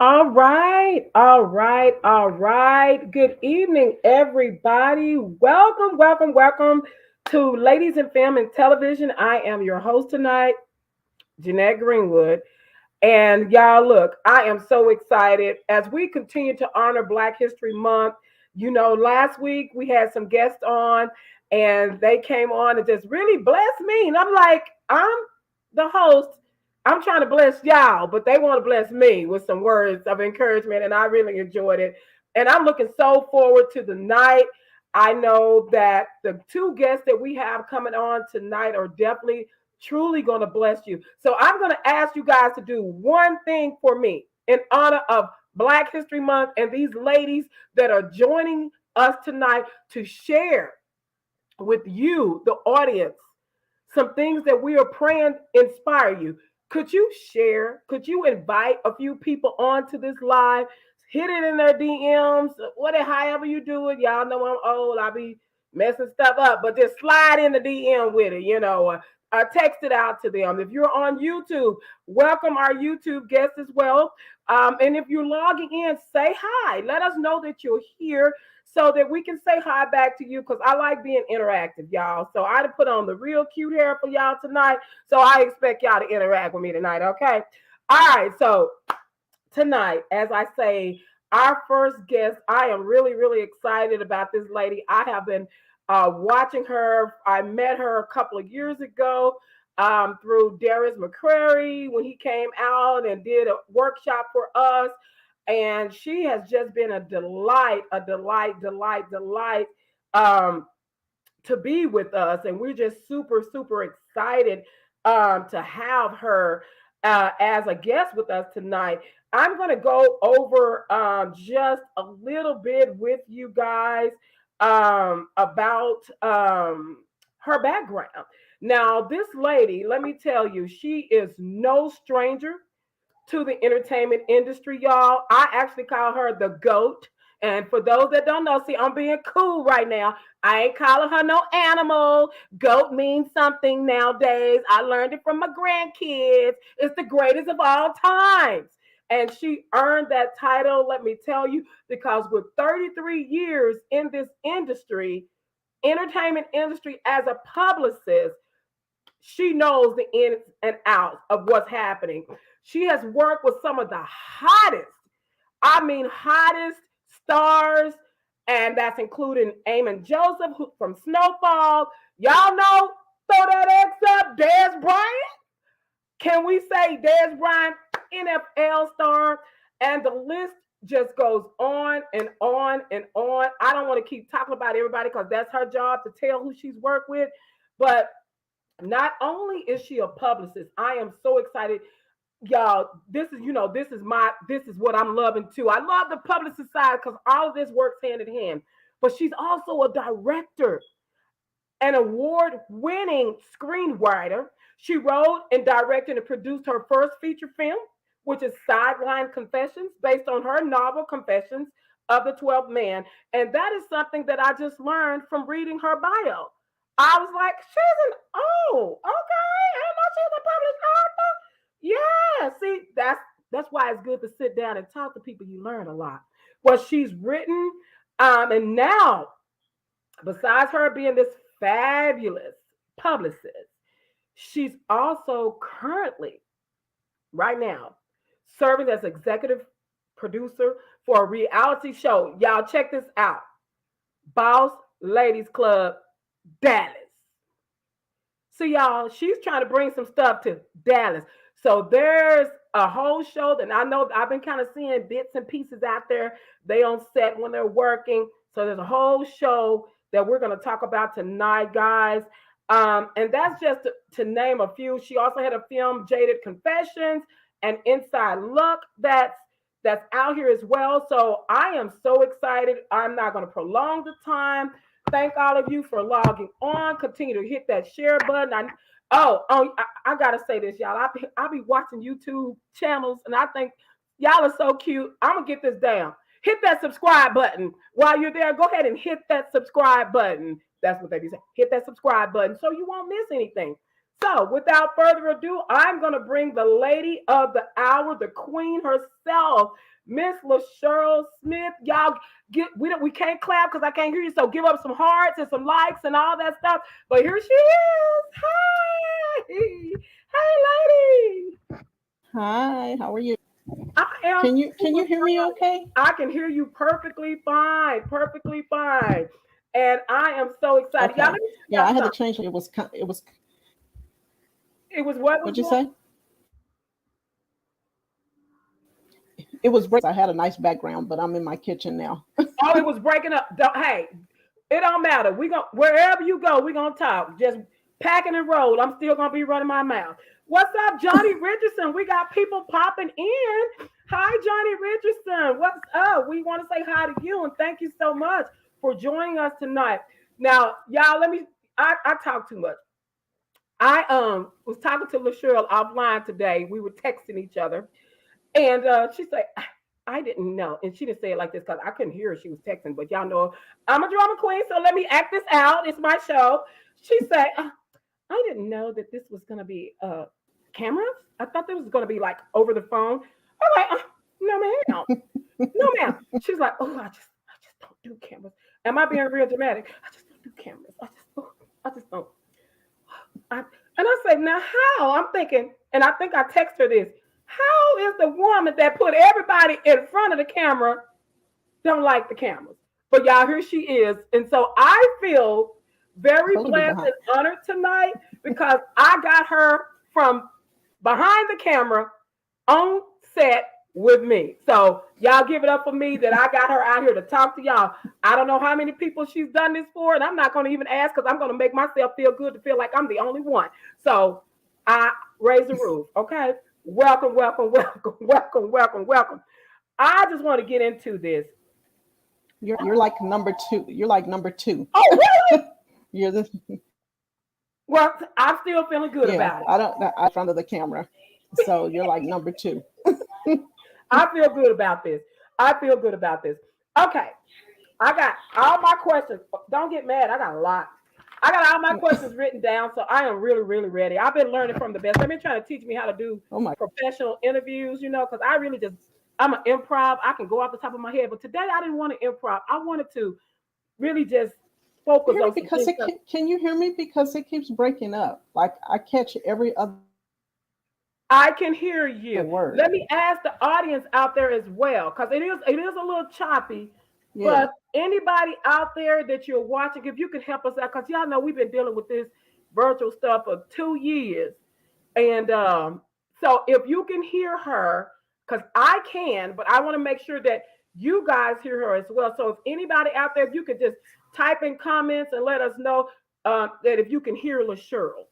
All right. Good evening, everybody. Welcome to Ladies in Film and Television. I am your host tonight, Jeanette Greenwood. And y'all, look, I am so excited as we continue to honor Black History Month. Last week we had some guests on and they came on and just really blessed me. And I'm like, I'm the host. I'm trying to bless y'all, but they want to bless me with some words of encouragement. And I really enjoyed it. And I'm looking so forward to the night. I know that the two guests that we have coming on tonight are definitely truly going to bless you. So I'm going to ask you guys to do one thing for me in honor of Black History Month and these ladies that are joining us tonight to share with you, the audience, some things that we are praying inspire you. Could you share? Could you invite a few people onto this live? Hit it in their DMs, however you do it. Y'all know I'm old. I be messing stuff up, but just slide in the DM with it, text it out to them. If you're on YouTube, welcome our YouTube guests as well. And if you're logging in, say hi. Let us know that you're here so that we can say hi back to you because I like being interactive, y'all. So I put on the real cute hair for y'all tonight. So I expect y'all to interact with me tonight, okay? All right, so tonight, as I say, our first guest, I am really, really excited about this lady. I have been watching her. I met her a couple of years ago through Darius McCrary when he came out and did a workshop for us. And she has just been a delight to be with us. And we're just super, super excited to have her as a guest with us tonight. I'm going to go over just a little bit with you guys about her background. Now, this lady, let me tell you, she is no stranger to the entertainment industry, y'all. I actually call her the GOAT. And for those that don't know, see, I'm being cool right now. I ain't calling her no animal. GOAT means something nowadays. I learned it from my grandkids. It's the greatest of all times. And she earned that title, let me tell you, because with 33 years in this industry, entertainment industry as a publicist, she knows the ins and outs of what's happening. She has worked with some of the hottest stars, and that's including Eamon Joseph from Snowfall. Y'all know, throw that X up, Dez Bryant. Can we say Dez Bryant, NFL star? And the list just goes on and on and on. I don't want to keep talking about everybody because that's her job to tell who she's worked with. But not only is she a publicist, I am so excited. Y'all, this is what I'm loving too. I love the publicist side because all of this works hand in hand. But she's also a director, an award-winning screenwriter. She wrote and directed and produced her first feature film, which is Sideline Confessions, based on her novel Confessions of the 12th Man. And that is something that I just learned from reading her bio. I was like, okay. I know she's a published author. Yeah, see, that's why it's good to sit down and talk to people. You learn a lot. Well, she's written, and now, besides her being this fabulous publicist, she's also currently, right now, serving as executive producer for a reality show. Y'all check this out. Boss Ladies Club Dallas. So y'all, she's trying to bring some stuff to Dallas. So there's a whole show that I know I've been kind of seeing bits and pieces out there. They on set when they're working. So there's a whole show that we're going to talk about tonight, guys. And that's just to name a few. She also had a film, Jaded Confessions, and Inside Look that's out here as well. So I am so excited. I'm not going to prolong the time. Thank all of you for logging on. Continue to hit that share button. I gotta say this, y'all. I be watching YouTube channels, and I think y'all are so cute. I'm gonna get this down. Hit that subscribe button while you're there. Go ahead and hit that subscribe button. That's what they be saying. Hit that subscribe button so you won't miss anything. So, without further ado, I'm gonna bring the lady of the hour, the queen herself, Miss LaShirl Smith. Y'all we can't clap because I can't hear you. So give up some hearts and some likes and all that stuff. But here she is. Hi. Hey lady. Hi, how are you? I am Can you hear me okay? I can hear you perfectly fine. Perfectly fine. And I am so excited. Y'all, let Okay. me Yeah, tell I y'all had to something. change It was what was what'd you going. say? It was break. I had a nice background, but I'm in my kitchen now. Oh, it was breaking up. Hey, it don't matter. We going wherever you go, we gonna talk. Just packing and roll. I'm still gonna be running my mouth. What's up, Johnny Richardson? We got people popping in. Hi, Johnny Richardson. What's up? We want to say hi to you and thank you so much for joining us tonight. Now, y'all, let me. I talk too much. I was talking to LaShirl offline today. We were texting each other, and she said, I didn't know. And she didn't say it like this because I couldn't hear her. She was texting, but y'all know I'm a drama queen, so let me act this out. It's my show. She said, I didn't know that this was going to be cameras. I thought this was going to be like over the phone. I'm like, no, ma'am. No, ma'am. She's like, oh, I just don't do cameras. Am I being real dramatic? I just don't do cameras. I just don't. I, and I said, now how? I'm thinking, and I think I text her this. How is the woman that put everybody in front of the camera don't like the cameras? But y'all, here she is. And so I feel I'm very supposed to be blessed behind. and honored tonight because I got her from behind the camera on set with me. So y'all give it up for me that I got her out here to talk to y'all. I don't know how many people she's done this for, and I'm not going to even ask because I'm going to make myself feel good to feel like I'm the only one. So I raise the roof. Okay. Welcome, welcome, welcome, welcome, welcome, welcome. I just want to get into this. You're like number two. You're like number two. Oh, really? You're the Well, I'm still feeling good yeah. about it. I in front of the camera, so you're like number two. I feel good about this. I feel good about this. Okay. I got all my questions. Don't get mad. I got a lot. I got all my questions written down, so I am really, really ready. I've been learning from the best. They've been trying to teach me how to do Oh my. professional interviews, because I really just, I'm an improv. I can go off the top of my head, but today I didn't want to improv. I wanted to really just focus Hear me on some because things. can you hear me because it keeps breaking up. Like I catch every other I can hear you. word. Let me ask the audience out there as well, because it is a little choppy. Yeah. But anybody out there that you're watching, if you can help us out, because y'all know we've been dealing with this virtual stuff for 2 years, and so if you can hear her, because I can, but I want to make sure that you guys hear her as well. So if anybody out there, if you could just type in comments and let us know that if you can hear LaShirl,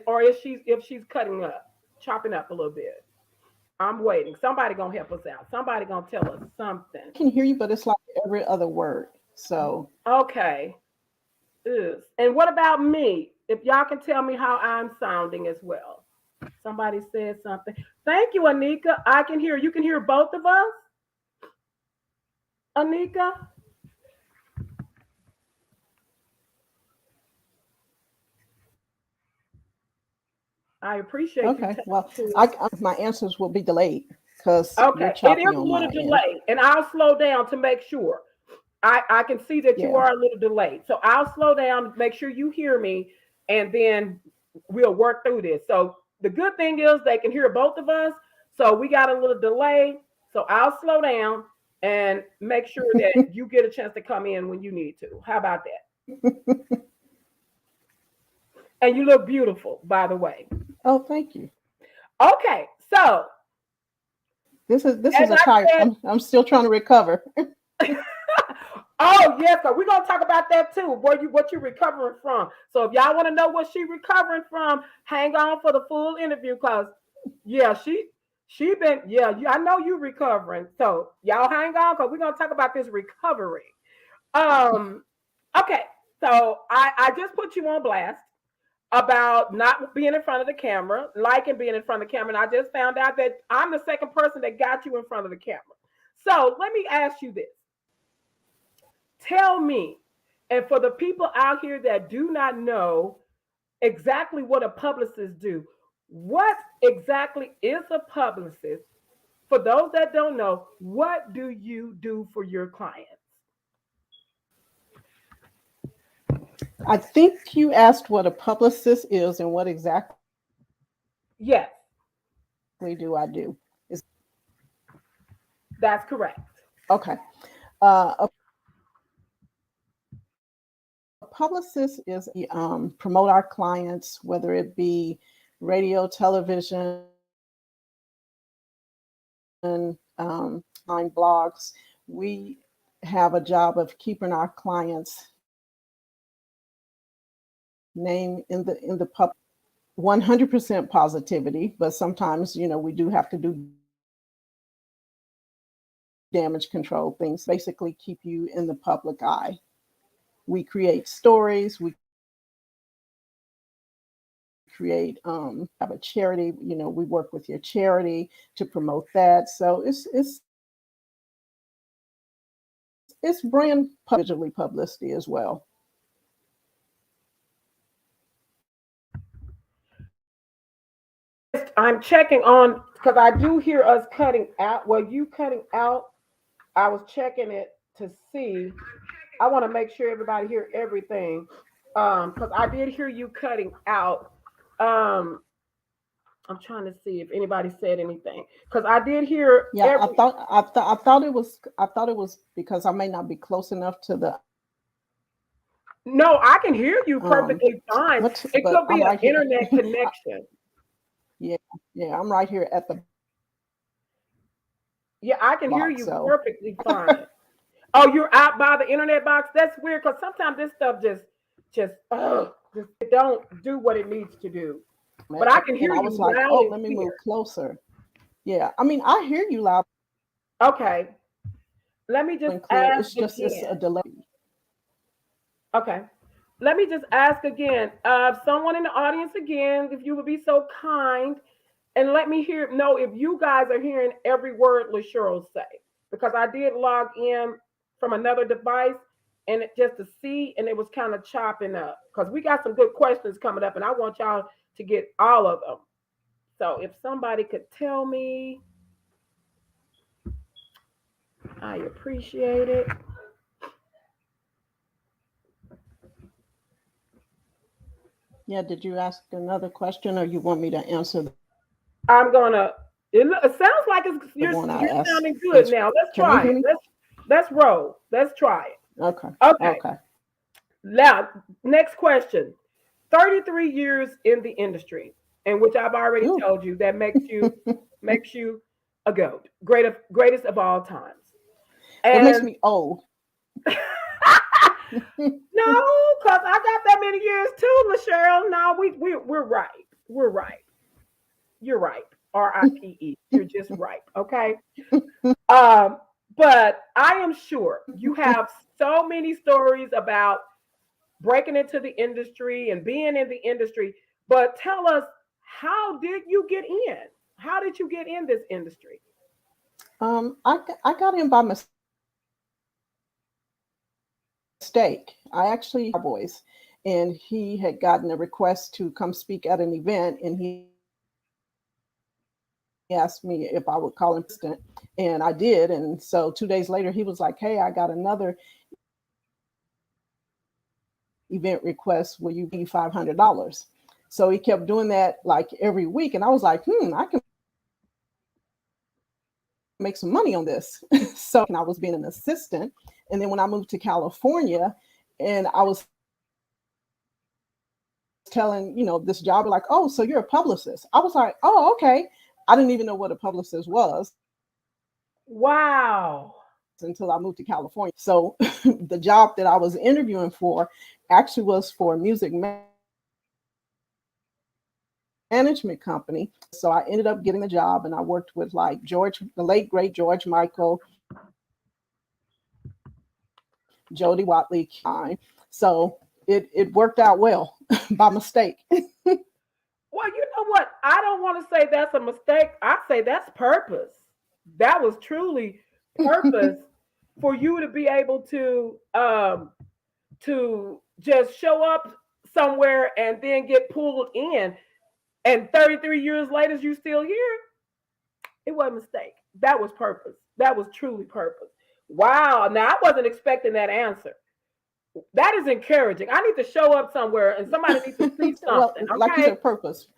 or if she's cutting up, chopping up a little bit. I'm waiting. Somebody gonna help us out. Somebody gonna tell us something. I can hear you, but it's like every other word. So Okay. And what about me? If y'all can tell me how I'm sounding as well. Somebody said something. Thank you, Anika. I can hear. You can hear both of us, Anika. I appreciate you okay, telling well, to us. my answers will be delayed because you're Okay, it choppy is a on little my end. delayed, and I'll slow down to make sure. I can see that you Yeah. are a little delayed. So I'll slow down, make sure you hear me, and then we'll work through this. So the good thing is they can hear both of us. So we got a little delay. So I'll slow down and make sure that you get a chance to come in when you need to. How about that? And you look beautiful, by the way. Oh, thank you. Okay, so This is as a I tire. said, I'm still trying to recover. oh yes, so we're gonna talk about that too. What you recovering from? So if y'all want to know what she recovering from, hang on for the full interview, cause yeah, she been I know you recovering. So y'all hang on, cause we're gonna talk about this recovery. Um, okay, so I just put you on blast about not being in front of the camera, liking being in front of the camera, and I just found out that I'm the second person that got you in front of the camera. So let me ask you this. Tell me, and for the people out here that do not know exactly what a publicist do, what exactly is a publicist, For those that don't know, what do you do for your clients? I think you asked what a publicist is and what exactly Yes, do I do. Is that's correct. okay. A publicist is promote our clients, whether it be radio, television, online blogs. We have a job of keeping our clients' name in the public. 100% positivity, but sometimes we do have to do damage control things. Basically, keep you in the public eye. We create stories. We create have a charity. We work with your charity to promote that. So it's brand digitally publicity as well. I'm checking on because I do hear us cutting out. Well, you cutting out. I was checking it to see. I want to make sure everybody hear everything. Because I did hear you cutting out. Um, I'm trying to see if anybody said anything. Because I did hear Yeah, I thought it was because I may not be close enough to the No, I can hear you perfectly fine. It but could be I'm an right here. internet connection. Yeah, yeah, I'm right here at the Yeah, I can hear box. you So perfectly fine. Oh, you're out by the internet box? That's weird because sometimes this stuff just it don't do what it needs to do. But I can and hear I you was like, loud oh, and let me clear. move closer. Yeah, I mean, I hear you loud Okay. Let me just and clear. ask It's again. a delay. Okay. Let me just ask again. Someone in the audience again, if you would be so kind and let me know if you guys are hearing every word LaShirl say. Because I did log in from another device and just to see, and it was kind of chopping up. Because we got some good questions coming up, and I want y'all to get all of them. So if somebody could tell me, I appreciate it. Yeah, did you ask another question or you want me to answer I'm gonna. It sounds like the one I you're asked? sounding good now. Let's Can you try hear it. me? Let's roll. Let's try it. Okay. Okay. Okay. Now, next question. 33 years in the industry, in which I've already Ooh. told you that makes you a goat, greatest of all times. That makes And me old. no, because I got that many years too, LaShirl. No, we're right. We're right. You're right. RIPE. You're just right. Okay. Um, but I am sure you have so many stories about breaking into the industry and being in the industry. But tell us, how did you get in? How did you get in this industry? I got in by mistake. I actually boys, and he had gotten a request to come speak at an event, and he asked me if I would call him assistant, and I did. And so 2 days later, he was like, "Hey, I got another event request. Will you pay $500?" So he kept doing that like every week, and I was like, I can make some money on this. So and I was being an assistant, and then when I moved to California, and I was telling this job like, oh, so you're a publicist. I was like, oh, okay. I didn't even know what a publicist was Wow. until I moved to California. So the job that I was interviewing for actually was for a music management company. So I ended up getting the job, and I worked with like the late great George Michael, Jody Watley. So it worked out well by mistake. Well, you know what? I don't want to say that's a mistake. I say that's purpose. That was truly purpose for you to be able to just show up somewhere and then get pulled in. And 33 years later, you still here. It wasn't a mistake. That was purpose. That was truly purpose. Wow. Now I wasn't expecting that answer. That is encouraging. I need to show up somewhere and somebody needs to see Well, something. like you Okay. said, purpose.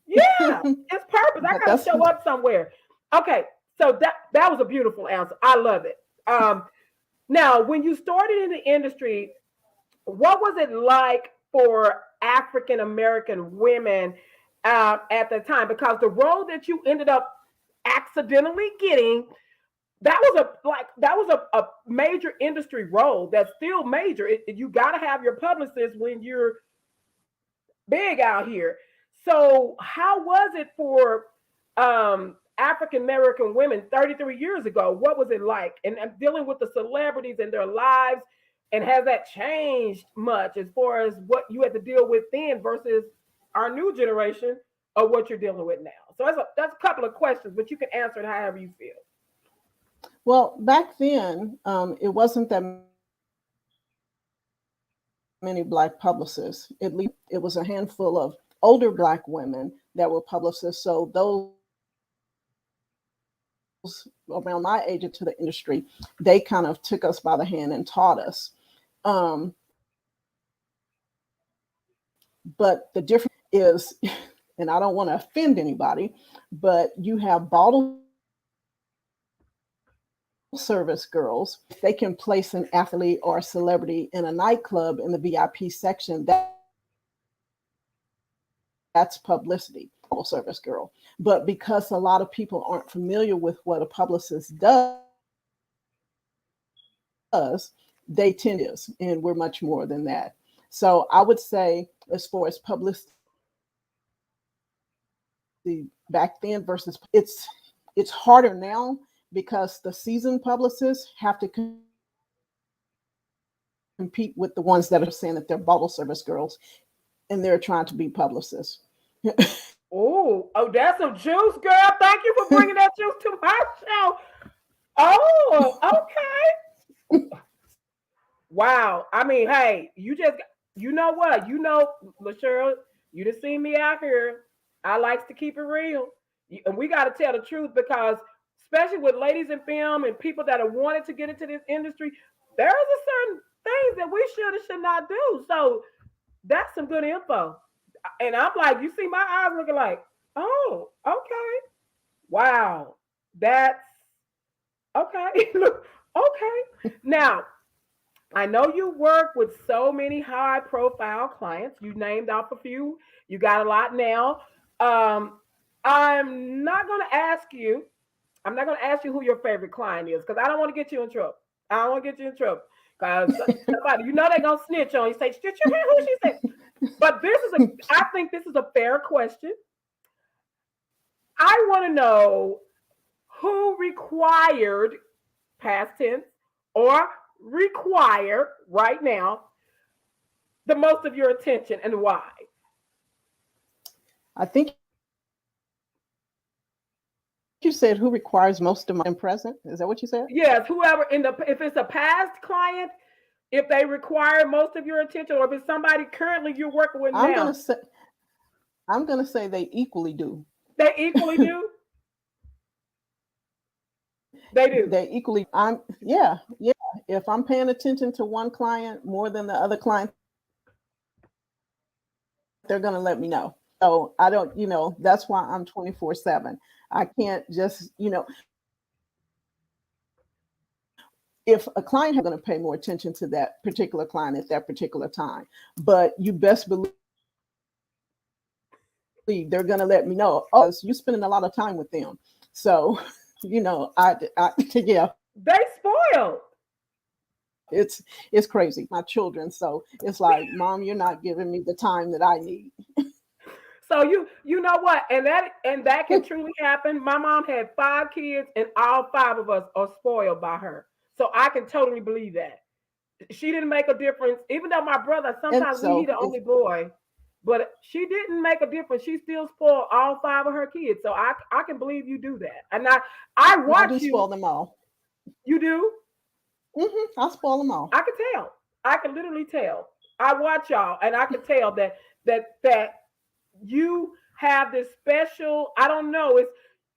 Yeah, it's purpose. I But gotta that's show up somewhere. Okay. So that was a beautiful answer. I love it. Now when you started in the industry, what was it like for African American women at the time? Because the role that you ended up accidentally getting, that was a major industry role that's still major. You got to have your publicist when you're big out here. So how was it for African American women 33 years ago? What was it like? And dealing with the celebrities and their lives, and has that changed much as far as what you had to deal with then versus our new generation of what you're dealing with now? So that's a couple of questions, but you can answer it however you feel. well, back then, it wasn't that many Black publicists. At least it was a handful of older Black women that were publicists. So those around my age into the industry, they kind of took us by the hand and taught us. Um, but the difference is, and I don't want to offend anybody, but you have bottle service girls. They can place an athlete or a celebrity in a nightclub in the VIP section. That's publicity, bottle service girl. But because a lot of people aren't familiar with what a publicist does, they tend to, and we're much more than that. So I would say, as far as publicity back then versus it's harder now because the seasoned publicists have to compete with the ones that are saying that they're bottle service girls and they're trying to be publicists. Oh, that's some juice, girl. Thank you for bringing that juice to my show. Oh, okay. Wow. I mean, hey, you know what? You know, LaShirl, you just seen me out here. I likes to keep it real. And we got to tell the truth because, especially with ladies in film and people that have wanted to get into this industry, there is a certain things that we should and should not do. So that's some good info. And I'm like, you see my eyes looking like, oh, okay. Wow. That's okay. Look, okay. Now, I know you work with so many high profile clients. You named off a few. You got a lot now. Um, I'm not going to ask you. I'm not going to ask you who your favorite client is because I don't want to get you in trouble. I don't want to get you in trouble because somebody, they're going to snitch on you. Say, did you hear who she said? But I think this is a fair question. I want to know who required, past tense, or require right now the most of your attention and why. I think you said who requires most of my present. Is that what you said? Yes, whoever if it's a past client, if they require most of your attention, or if it's somebody currently you're working with I'm now, gonna say they equally do. they equally do. They do. They equally. Yeah. If I'm paying attention to one client more than the other client, they're gonna let me know. So I don't. That's why I'm 24/7. I can't just. If a client is going to pay more attention to that particular client at that particular time, but you best believe they're going to let me know. Oh, you're spending a lot of time with them. So, yeah, They spoiled. it's crazy. My children. So it's like, Mom, you're not giving me the time that I need. So you know what, and that can truly happen. My mom had 5 kids, and all 5 of us are spoiled by her. So I can totally believe that. She didn't make a difference, even though my brother And sometimes he so the only boy, but she didn't make a difference. She still spoiled all 5 of her kids. So I can believe you do that, and I I do watch you. spoil them all. You do. I spoil them all. I can tell. I can literally tell. I watch y'all, and I can tell that you have this special. I don't know.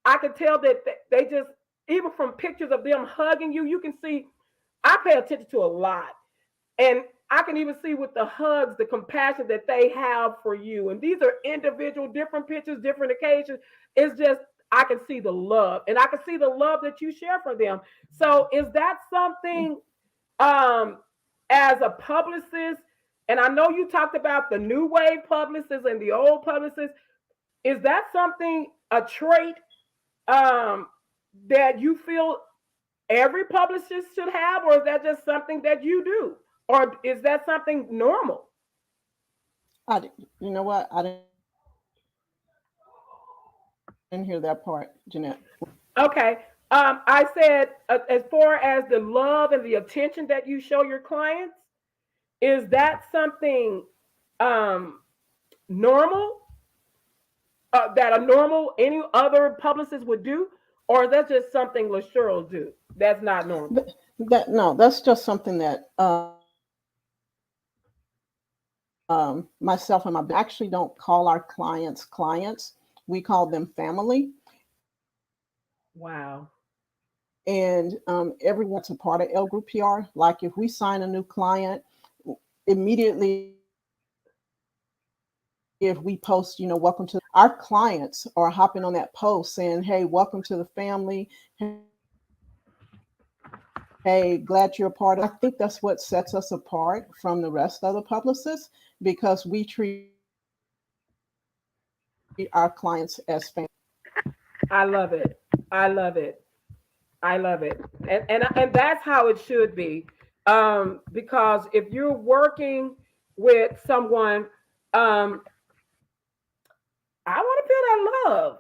I can tell that they just even from pictures of them hugging you, you can see I pay attention to a lot. And I can even see with the hugs, the compassion that they have for you. And these are individual, different pictures, different occasions. It's just, I can see the love and I can see the love that you share for them. So is that something um as a publicist? And I know you talked about the new wave publicists and the old publicists. Is that something, a trait um that you feel every publicist should have, or is that just something that you do, or is that something normal? You know what? I didn't hear that part, Jeanette. Okay. I said, as far as the love and the attention that you show your clients, is that something um, normal, that a normal any other publicist would do, or is that just something LaShirl do that's not normal? That no, that's just something that myself and my actually don't call our clients clients. We call them family. Wow. And everyone's a part of L Group PR. Like if we sign a new client, immediately if we post, welcome to our clients are hopping on that post saying, hey, welcome to the family. Hey, glad you're a part of. I think that's what sets us apart from the rest of the publicists because we treat our clients as family. I love it. I love it. I love it. And that's how it should be. Because if you're working with someone, um, I want to feel that love.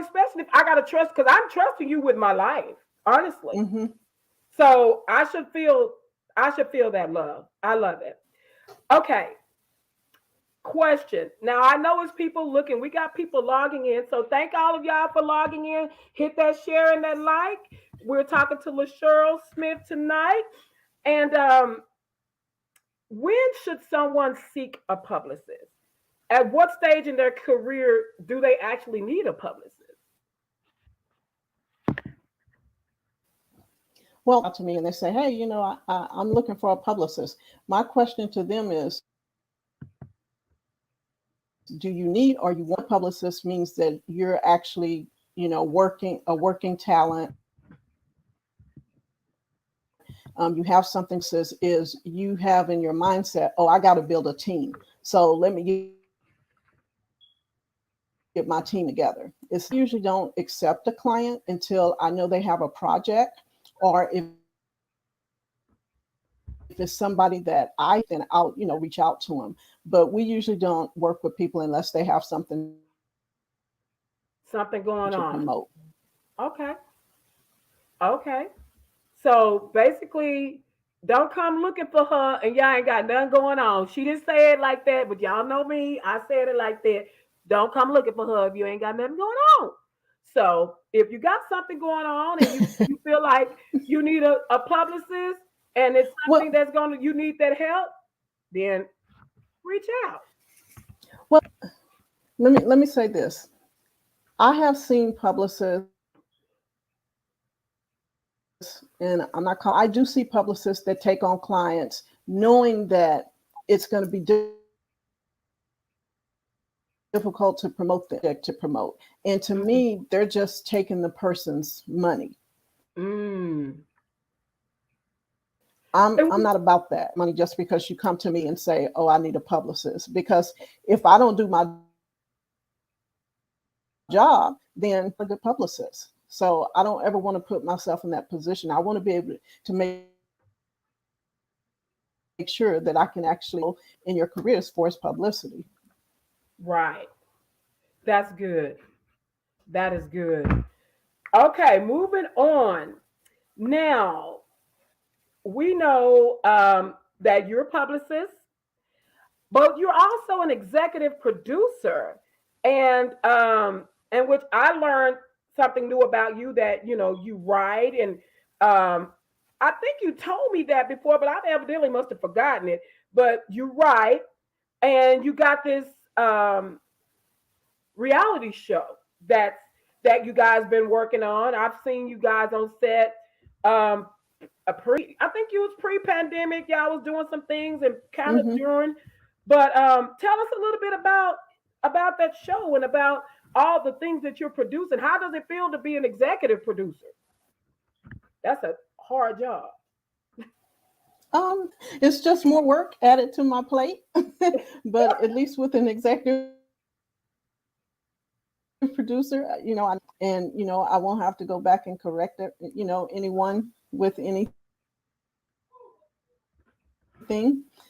Especially if I gotta trust, because I'm trusting you with my life, honestly. Mm-hmm. So I should feel that love. I love it. Okay. Question. Now I know it's people looking. We got people logging in. So thank all of y'all for logging in. Hit that share and that like. We're talking to LaShirl Smith tonight. And when should someone seek a publicist? At what stage in their career do they actually need a publicist? Well, to me and they say, hey, I'm looking for a publicist. My question to them is, do you need or you want a publicist means that you're actually, working talent. You have something says is you have in your mindset, oh, I got to build a team. So let me get my team together. It's usually don't accept a client until I know they have a project or if it's somebody that then I'll, reach out to them. But we usually don't work with people unless they have something Something going to on. promote. Okay. Okay. So basically, don't come looking for her and y'all ain't got nothing going on. She didn't say it like that, but y'all know me. I said it like that. Don't come looking for her if you ain't got nothing going on. So if you got something going on and you feel like you need a publicist and it's something Well, that's gonna you need that help, then reach out. well, let me say this. I have seen publicists, and I do see publicists that take on clients knowing that it's going to be difficult to promote to promote. And to Mhm. me, they're just taking the person's money. Mm. I'm And not about that money just because you come to me and say, "Oh, I need a publicist." Because if I don't do my job, then I'm a good publicist. So I don't ever want to put myself in that position. I want to be able to make sure that I can actually in your career as far as publicity. right. That's good. That is good. Okay, moving on. Now, we know that you're a publicist, but you're also an executive producer, and which I learned something new about you, that you write, and I think you told me that before, but I evidently must have forgotten it. But you write, and you got this um, reality show that's that you guys been working on. I've seen you guys on set. Um, I think you was pre-pandemic. Y'all was doing some things and kind of Hmm. during. But tell us a little bit about that show and about all the things that you're producing. How does it feel to be an executive producer? That's a hard job. It's just more work added to my plate, but at least with an executive producer, and I won't have to go back and correct it, anyone with anything.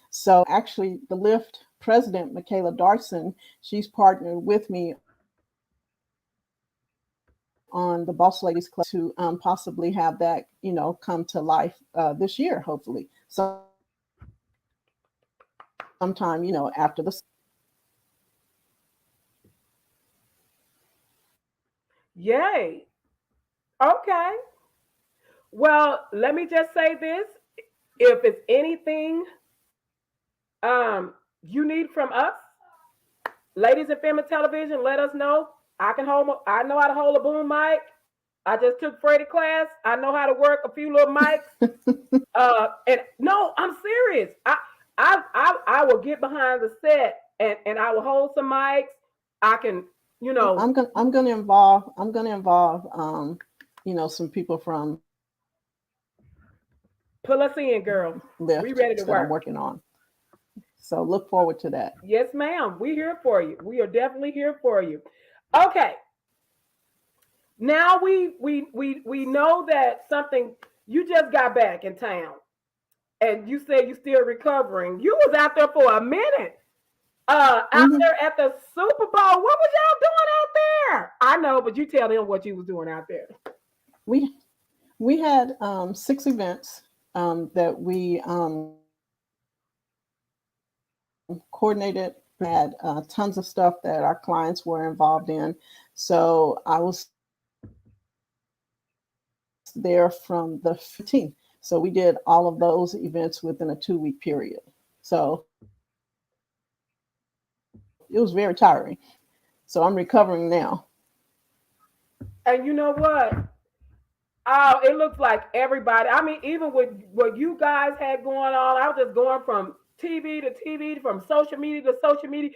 So actually, the Lyft president, Michaela Darson, she's partnered with me on the Boss Ladies Club to possibly have that, come to life this year, hopefully. Sometime, after the. Yay. Okay. Well, let me just say this. If it's anything you need from us, ladies in film and television, let us know. I know how to hold a boom mic. I just took Freddie class. I know how to work a few little mics. And no, I'm serious. I will get behind the set and I will hold some mics. I can, you know, I'm gonna involve some people from pull us in, girl. We Lyft ready to that I'm work. working on. So look forward to that. Yes, ma'am. We're here for you. We are definitely here for you. Okay. Now we know that something you just got back in town and you said you still recovering. You was out there for a minute. Out Hmm. there at the Super Bowl. What was y'all doing out there? I know, but you tell them what you was doing out there. We we had 6 events that we coordinated. Had tons of stuff that our clients were involved in. So I was there from the 15th. So we did all of those events within a 2-week period. So it was very tiring. So I'm recovering now. And you know what? Oh, it looks like everybody. I mean, even with what you guys had going on, I was just going from TV to TV, from social media to social media,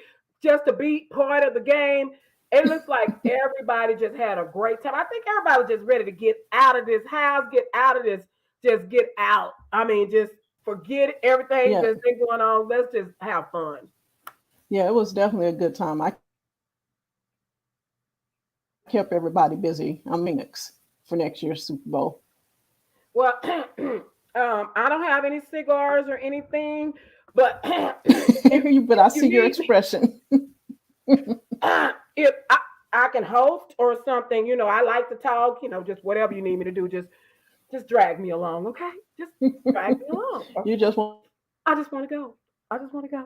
just to be part of the game. It looks like everybody just had a great time. I think everybody was just ready to get out of this house, get out of this, just get out. I mean, just forget everything Yeah, that's been going on. Let's just have fun. yeah, it was definitely a good time. I kept everybody busy. I'm Phoenix for next year's Super Bowl. Well, I don't have any cigars or anything, but if But I you see your need me, expression. if I can host or something, I like to talk, just whatever you need me to do, just drag me along, okay? Just drag me along. You just want I just want to go. I just want to go.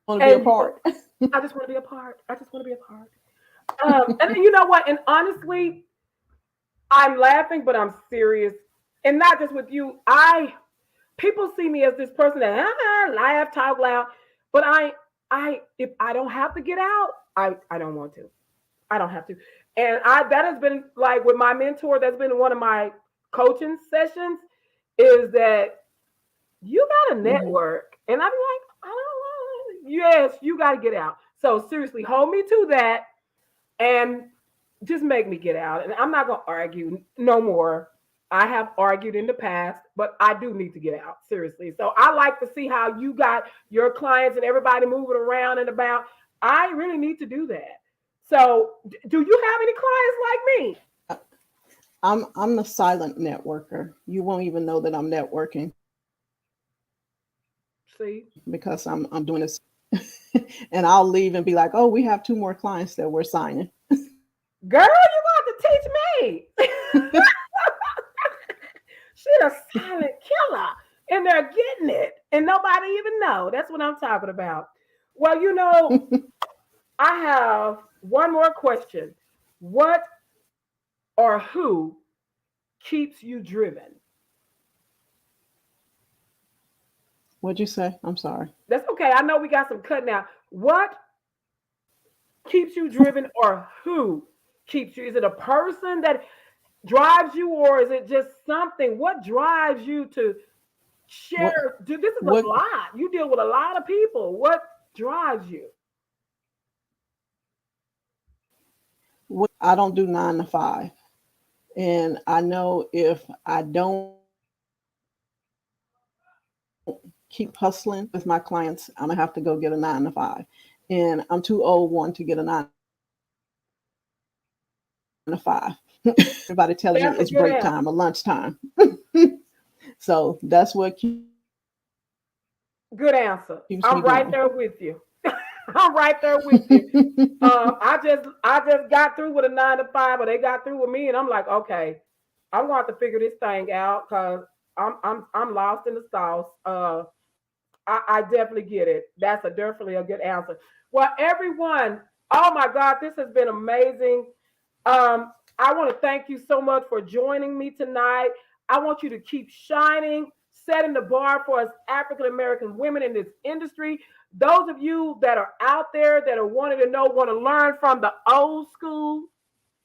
to be a And part. I just want to be a part. I just want to be a part. And then you know what? And honestly, I'm laughing, but I'm serious. And not just with you. People see me as this person that laugh, talk loud, but I if I don't have to get out, I don't want to. I don't have to. And I that has been like with my mentor, that's been one of my coaching sessions, is that you gotta Hmm. network. And I'm like, I don't want yes, you gotta get out. So seriously, hold me to that and just make me get out. And I'm not gonna argue no more. I have argued in the past, but I do need to get out, seriously. So I like to see how you got your clients and everybody moving around and about. I really need to do that. So, do you have any clients like me? I'm the silent networker. You won't even know that I'm networking See, because I'm doing this, and I'll leave and be like, "Oh, we have 2 more clients that we're signing." girl, you got to teach me. She a silent killer, and they're getting it, and nobody even know. That's what I'm talking about. Well, I have one more question. What or who keeps you driven? What'd you say? I'm sorry. That's okay. I know we got some cutting out. What keeps you driven or who keeps you? Is it a person that drives you, or is it just something? What drives you to What share? Dude, this is a what lot. You deal with a lot of people. What drives you? what I don't do 9 to 5. And I know if I don't keep hustling with my clients, I'm gonna have to go get a 9 to 5. And I'm too old one to get a 9 to 5. Everybody tells me That's a it's good break answer. time or lunchtime. So that's what Good answer. keeps I'm me right going. there with you. I'm right there with you. I just got through with a 9 to 5, but they got through with me, and I'm like, okay, I'm going to have to figure this thing out because I'm lost in the sauce. I definitely get it. That's a definitely a good answer. Well, everyone, oh my God, this has been amazing. I want to thank you so much for joining me tonight. I want you to keep shining, setting the bar for us African American women in this industry. Those of you that are out there that are wanting to know, want to learn from the old school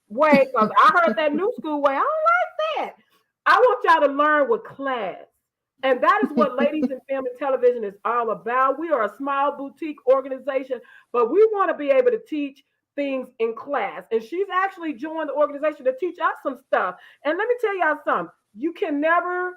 way, because I heard that new school way. I don't like that. I want y'all to learn with class. And that is what Ladies in Film and Television is all about. We are a small boutique organization, but we want to be able to teach things in class. And she's actually joined the organization to teach us some stuff. And let me tell y'all something. You can never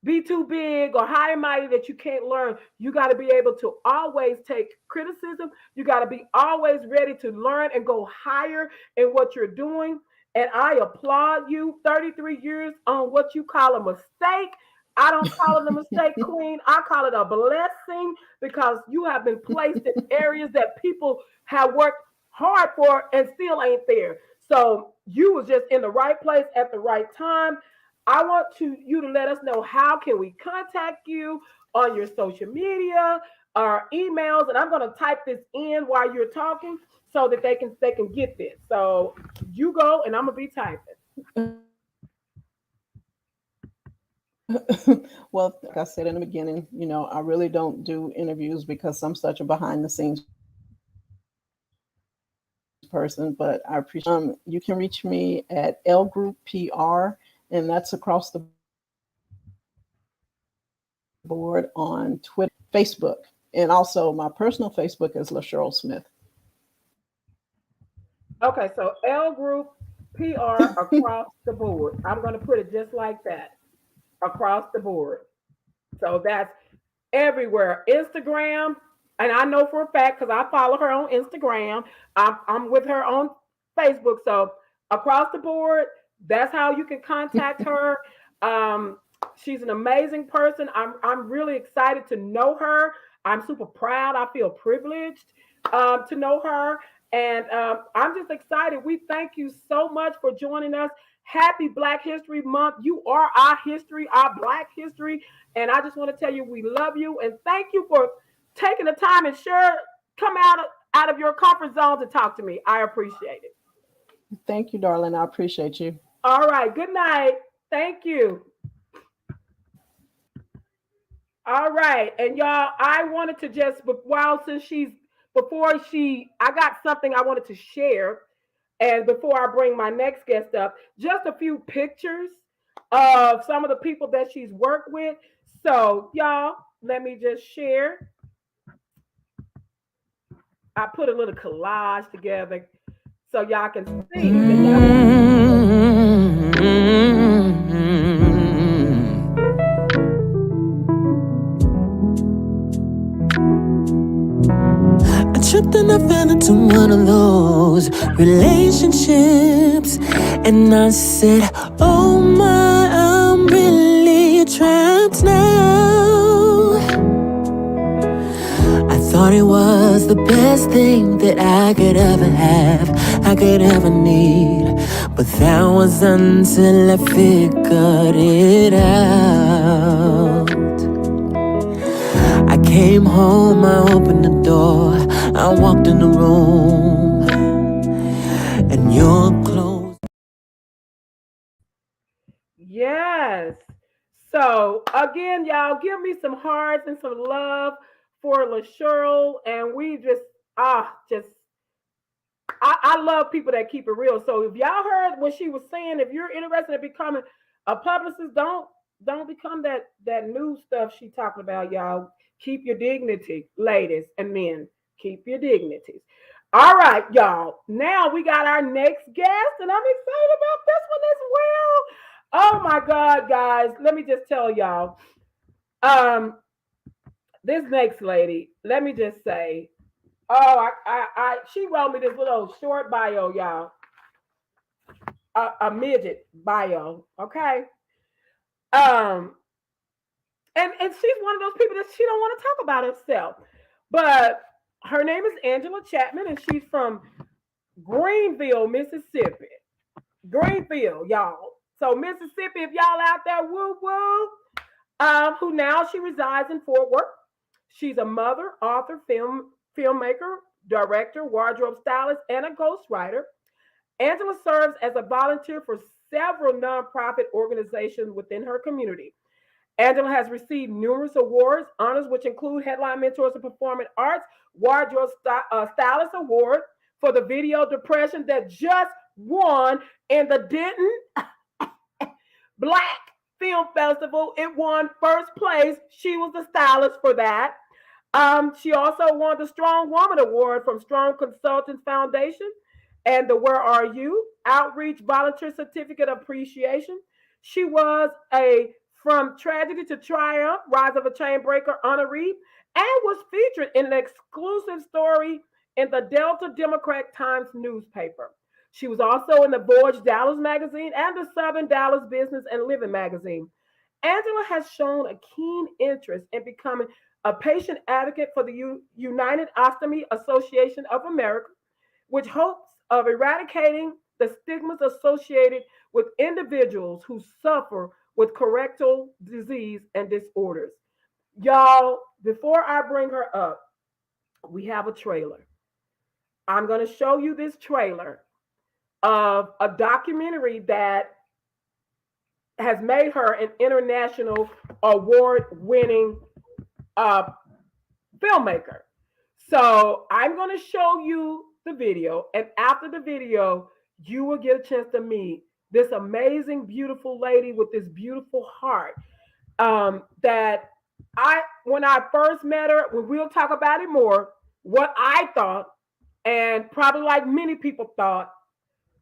be too big or high and mighty that you can't learn. You got to be able to always take criticism. You got to be always ready to learn and go higher in what you're doing. And I applaud you. 33 years on what you call a mistake. I don't call it a mistake, Queen. I call it a blessing because you have been placed in areas that people have worked hard for and still ain't there. So you was just in the right place at the right time. I want you to let us know how can we contact you on your social media or emails, and I'm going to type this in while you're talking so that they can get this. So you go, and I'm gonna be typing. Well, like I said in the beginning, I really don't do interviews because I'm such a behind the scenes person, but I appreciate you can reach me at L Group PR, and that's across the board on Twitter, Facebook, and also my personal Facebook is LaShirl Smith. Okay, so L Group PR across the board. I'm gonna put it just like that across the board. So that's everywhere. Instagram, and I know for a fact because I follow her on Instagram. I'm with her on Facebook. So across the board, that's how you can contact her. Um, she's an amazing person. I'm really excited to know her. I'm super proud. I feel privileged to know her. And I'm just excited. We thank you so much for joining us. Happy Black History Month. You are our history, our Black history. And I just want to tell you we love you and thank you for taking the time and sure come out of your comfort zone to talk to me. I appreciate it. Thank you, darling. I appreciate you. All right. Good night. Thank you. All right. And y'all, I wanted to just while since she's before she I got something I wanted to share. And before I bring my next guest up, just a few pictures of some of the people that she's worked with. So, y'all, let me just share. I put a little collage together so y'all can see that I tripped and I fell into one of those relationships, and I said, oh my, I'm really trapped now. I thought it was the best thing that I could ever have, I could ever need. But that was until I figured it out. I came home, I opened the door, I walked in the room, and you're close. yes. So again, y'all, give me some hearts and some love for LaShirl, and we just I love people that keep it real. So if y'all heard what she was saying, if you're interested in becoming a publicist, don't become that new stuff she talking about, y'all. Keep your dignity, ladies and men. Keep your dignities. All right, y'all. Now we got our next guest, and I'm excited about this one as well. Oh my God, guys. Let me just tell y'all. This next lady, let me just say, she wrote me this little short bio, y'all. A midget bio, okay? Um, and she's one of those people that she don't want to talk about herself. But her name is Angela Chatman, and she's from Greenville, Mississippi. Greenville, y'all. So Mississippi, if y'all out there, woo woo. Who now she resides in Fort Worth. She's a mother, author, filmmaker, director, wardrobe stylist, and a ghostwriter. Angela serves as a volunteer for several nonprofit organizations within her community. Angela has received numerous awards, honors, which include Headline Mentors in Performing Arts, Wardrobe Stylist Award for the Video Depression that just won in the Denton Black Film Festival. It won first place. She was the stylist for that. She also won the Strong Woman Award from Strong Consultants Foundation and the Where Are You Outreach Volunteer Certificate of Appreciation. She was a From Tragedy to Triumph, Rise of a Chainbreaker honoree, and was featured in an exclusive story in the Delta Democrat Times newspaper. She was also in the Voyage Dallas magazine and the Southern Dallas Business and Living magazine. Angela has shown a keen interest in becoming a patient advocate for the United Ostomy Association of America, which hopes of eradicating the stigmas associated with individuals who suffer with colorectal disease and disorders. Y'all, before I bring her up, we have a trailer. I'm going to show you this trailer of a documentary that has made her an international award-winning filmmaker. So I'm going to show you the video, and after the video, you will get a chance to meet this amazing, beautiful lady with this beautiful heart. That when I first met her, we'll talk about it more, what I thought, and probably like many people thought,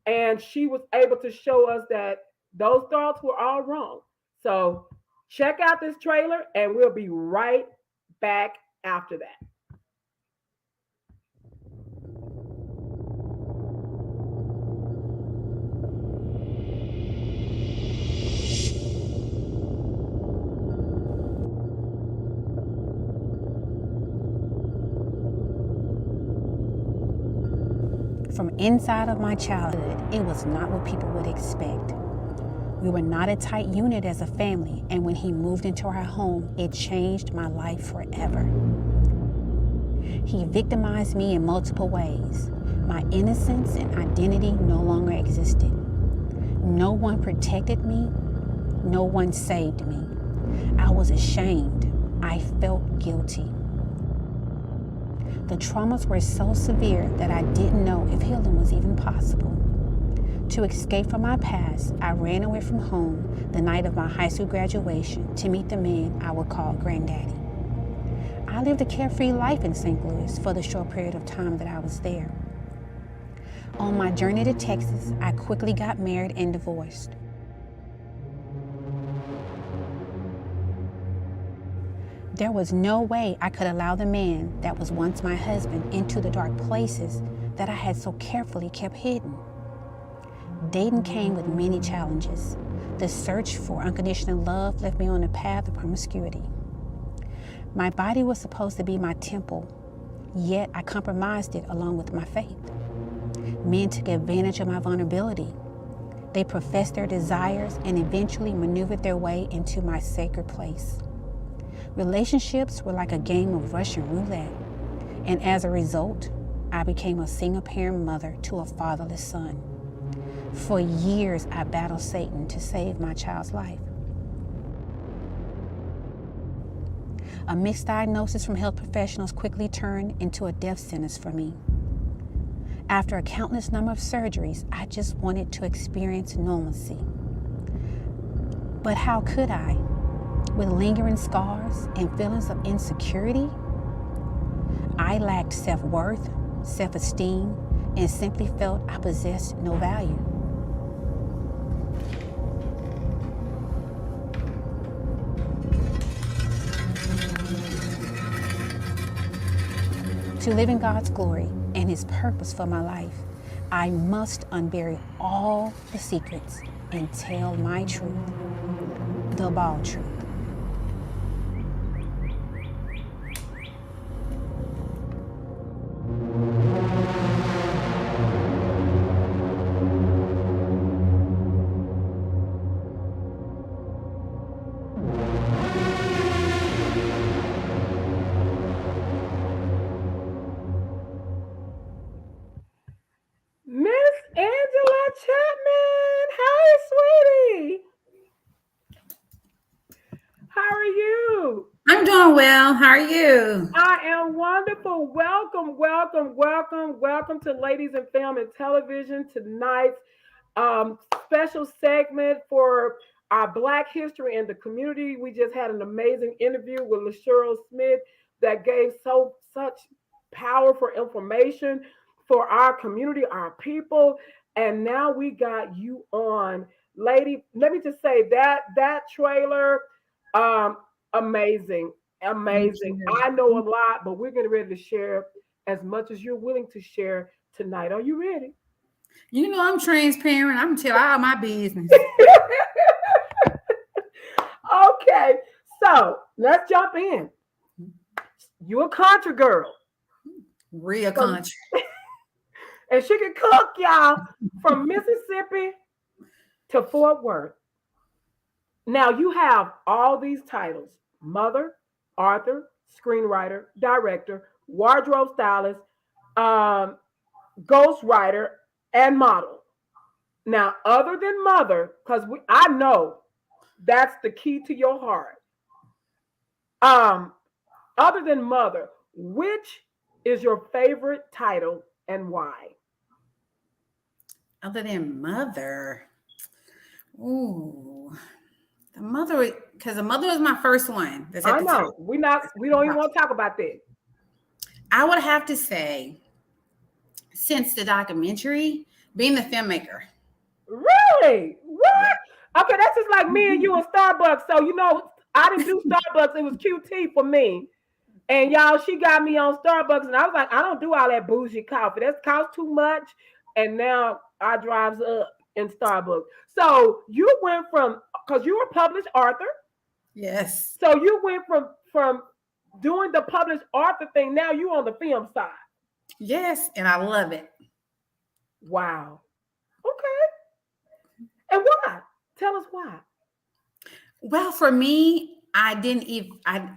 and she was able to show us that those thoughts were all wrong. So check out this trailer, and we'll be right back after that. From inside of my childhood, it was not what people would expect. We were not a tight unit as a family, and when he moved into our home, it changed my life forever. He victimized me in multiple ways. My innocence and identity no longer existed. No one protected me. No one saved me. I was ashamed. I felt guilty. The traumas were so severe that I didn't know if healing was even possible. To escape from my past, I ran away from home the night of my high school graduation to meet the man I would call Granddaddy. I lived a carefree life in St. Louis for the short period of time that I was there. On my journey to Texas, I quickly got married and divorced. There was no way I could allow the man that was once my husband into the dark places that I had so carefully kept hidden. Dating came with many challenges. The search for unconditional love left me on a path of promiscuity. My body was supposed to be my temple, yet I compromised it along with my faith. Men took advantage of my vulnerability. They professed their desires and eventually maneuvered their way into my sacred place. Relationships were like a game of Russian roulette, and as a result, I became a single-parent mother to a fatherless son. For years, I battled Satan to save my child's life. A mixed diagnosis from health professionals quickly turned into a death sentence for me. After a countless number of surgeries, I just wanted to experience normalcy. But how could I? With lingering scars and feelings of insecurity? I lacked self-worth, self-esteem, and simply felt I possessed no value. To live in God's glory and His purpose for my life, I must unbury all the secrets and tell my truth, the bald truth. Miss Angela Chatman. Hi, sweetie. How are you? I'm doing well. How are you? I am wonderful. Welcome, welcome, welcome, welcome to Ladies in Film and Television. Tonight's special segment for our Black history in the community. We just had an amazing interview with LaShirl Smith that gave such powerful information for our community, our people. And now we got you on, lady. Let me just say that trailer, amazing. Amazing. I know a lot, but we're getting ready to share as much as you're willing to share tonight. Are you ready? You know I'm transparent. I'm gonna tell all my business. Okay, so let's jump in. You're a country girl. Real country. And she can cook, y'all, from Mississippi to Fort Worth. Now you have all these titles: mother, author, screenwriter, director, wardrobe stylist, ghostwriter, and model. Now, other than mother, because I know that's the key to your heart. Other than mother, which is your favorite title and why? Other than mother. Ooh. The mother, because the mother was my first one. That's at I the know. top. We don't even want to talk about that. I would have to say, since the documentary, being the filmmaker. Really? What? Okay, that's just like me and you in Starbucks. So I didn't do Starbucks. It was QT for me. And y'all, she got me on Starbucks, and I was like, I don't do all that bougie coffee. That costs too much. And now I drives up in Starbucks. So you went from, because you were a published author. Yes. So you went from doing the published author thing. Now you on the film side. Yes, and I love it. Wow. Okay. And why? Tell us why. Well, for me, I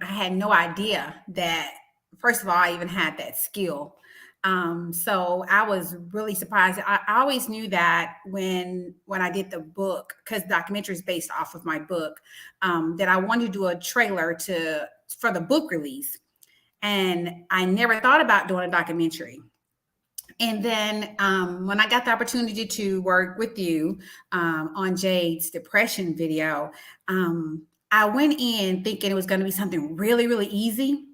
had no idea that, first of all, I even had that skill. So I was really surprised. I always knew that when I did the book, because the documentary is based off of my book, that I wanted to do a trailer for the book release. And I never thought about doing a documentary. And then when I got the opportunity to work with you on Jade's depression video, I went in thinking it was going to be something really, really easy.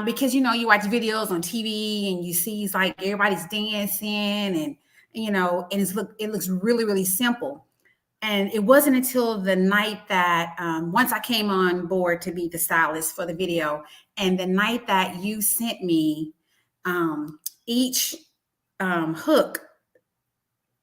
Because, you watch videos on TV and you see like everybody's dancing and it looks really, really simple. And it wasn't until the night that once I came on board to be the stylist for the video, and the night that you sent me each hook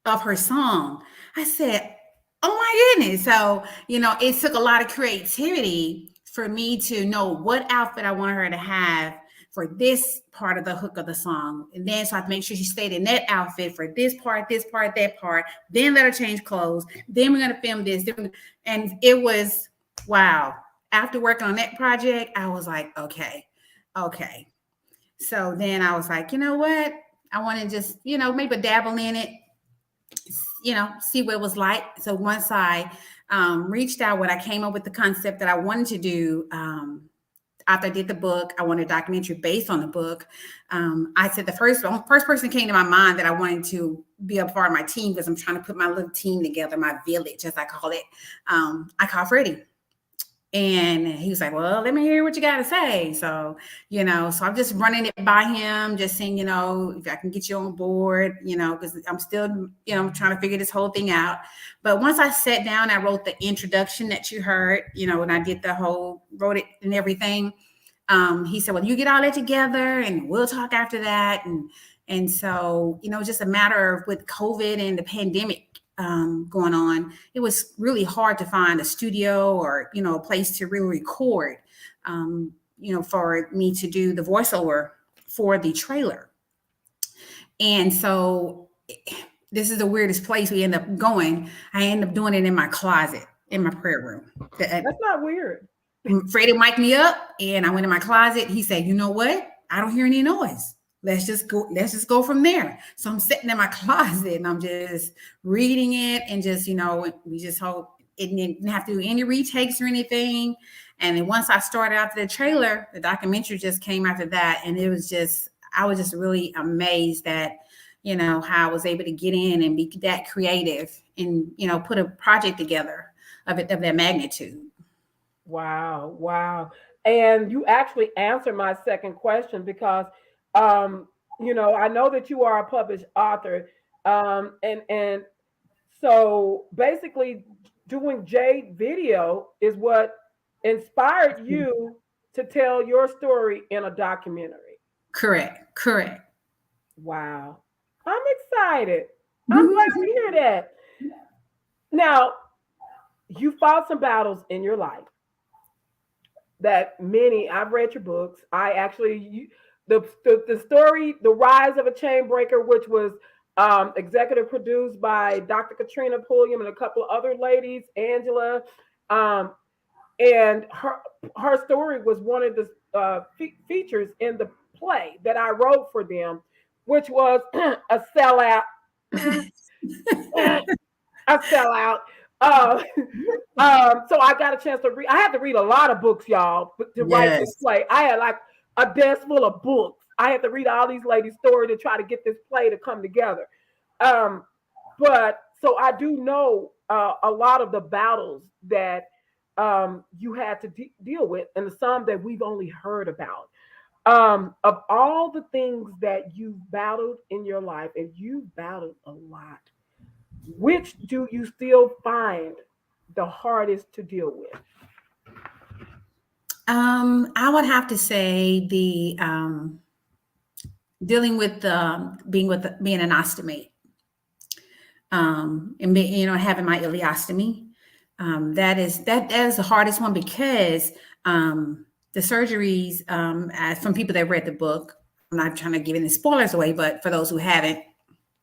of her song, I said, oh my goodness. So, it took a lot of creativity for me to know what outfit I wanted her to have for this part of the hook of the song. And then so I have to make sure she stayed in that outfit for this part, that part, then let her change clothes. Then we're going to film this. And it was, wow. After working on that project, I was like, okay. So then I was like, you know what? I want to just, maybe dabble in it, see what it was like. So once I reached out, when I came up with the concept that I wanted to do, after I did the book, I wanted a documentary based on the book. I said the first person came to my mind that I wanted to be a part of my team, because I'm trying to put my little team together, my village, as I call it. I called Freddie. And he was like, well, let me hear what you got to say. So, so I'm just running it by him, just saying, if I can get you on board, because I'm still, I'm trying to figure this whole thing out. But once I sat down, I wrote the introduction that you heard, when I did wrote it and everything. He said, well, you get all that together and we'll talk after that. And so, just a matter of with COVID and the pandemic going on, it was really hard to find a studio or a place to really record, for me to do the voiceover for the trailer. And so this is the weirdest place we end up going. I end up doing it in my closet, in my prayer room. That's not weird. Freddie mic'd me up, and I went in my closet. He said, you know what? I don't hear any noise. Let's just go from there. So I'm sitting in my closet and I'm just reading it, and just, we just hope it didn't have to do any retakes or anything. And then once I started after the trailer, the documentary just came after that. And I was just really amazed at, how I was able to get in and be that creative and, put a project together of that magnitude. Wow. And you actually answered my second question, because I know that you are a published author. And so basically doing Jade Video is what inspired you to tell your story in a documentary. Correct. Wow. I'm excited. I'm glad to hear that. Now, you fought some battles in your life that I've read your books. I actually, the story, The Rise of a Chain Breaker, which was executive produced by Dr. Katrina Pulliam and a couple of other ladies, Angela, and her story was one of the features in the play that I wrote for them, which was a sellout. A sellout. So I got a chance to read. I had to read a lot of books, y'all, to write this play. I had like a desk full of books. I had to read all these ladies' stories to try to get this play to come together. But so I do know a lot of the battles that you had to deal with, and some that we've only heard about. Of all the things that you've battled in your life, and you've battled a lot, which do you still find the hardest to deal with? I would have to say the dealing with being an ostomate, and having my ileostomy. That is the hardest one, because the surgeries, as from people that read the book, I'm not trying to give any spoilers away, but for those who haven't,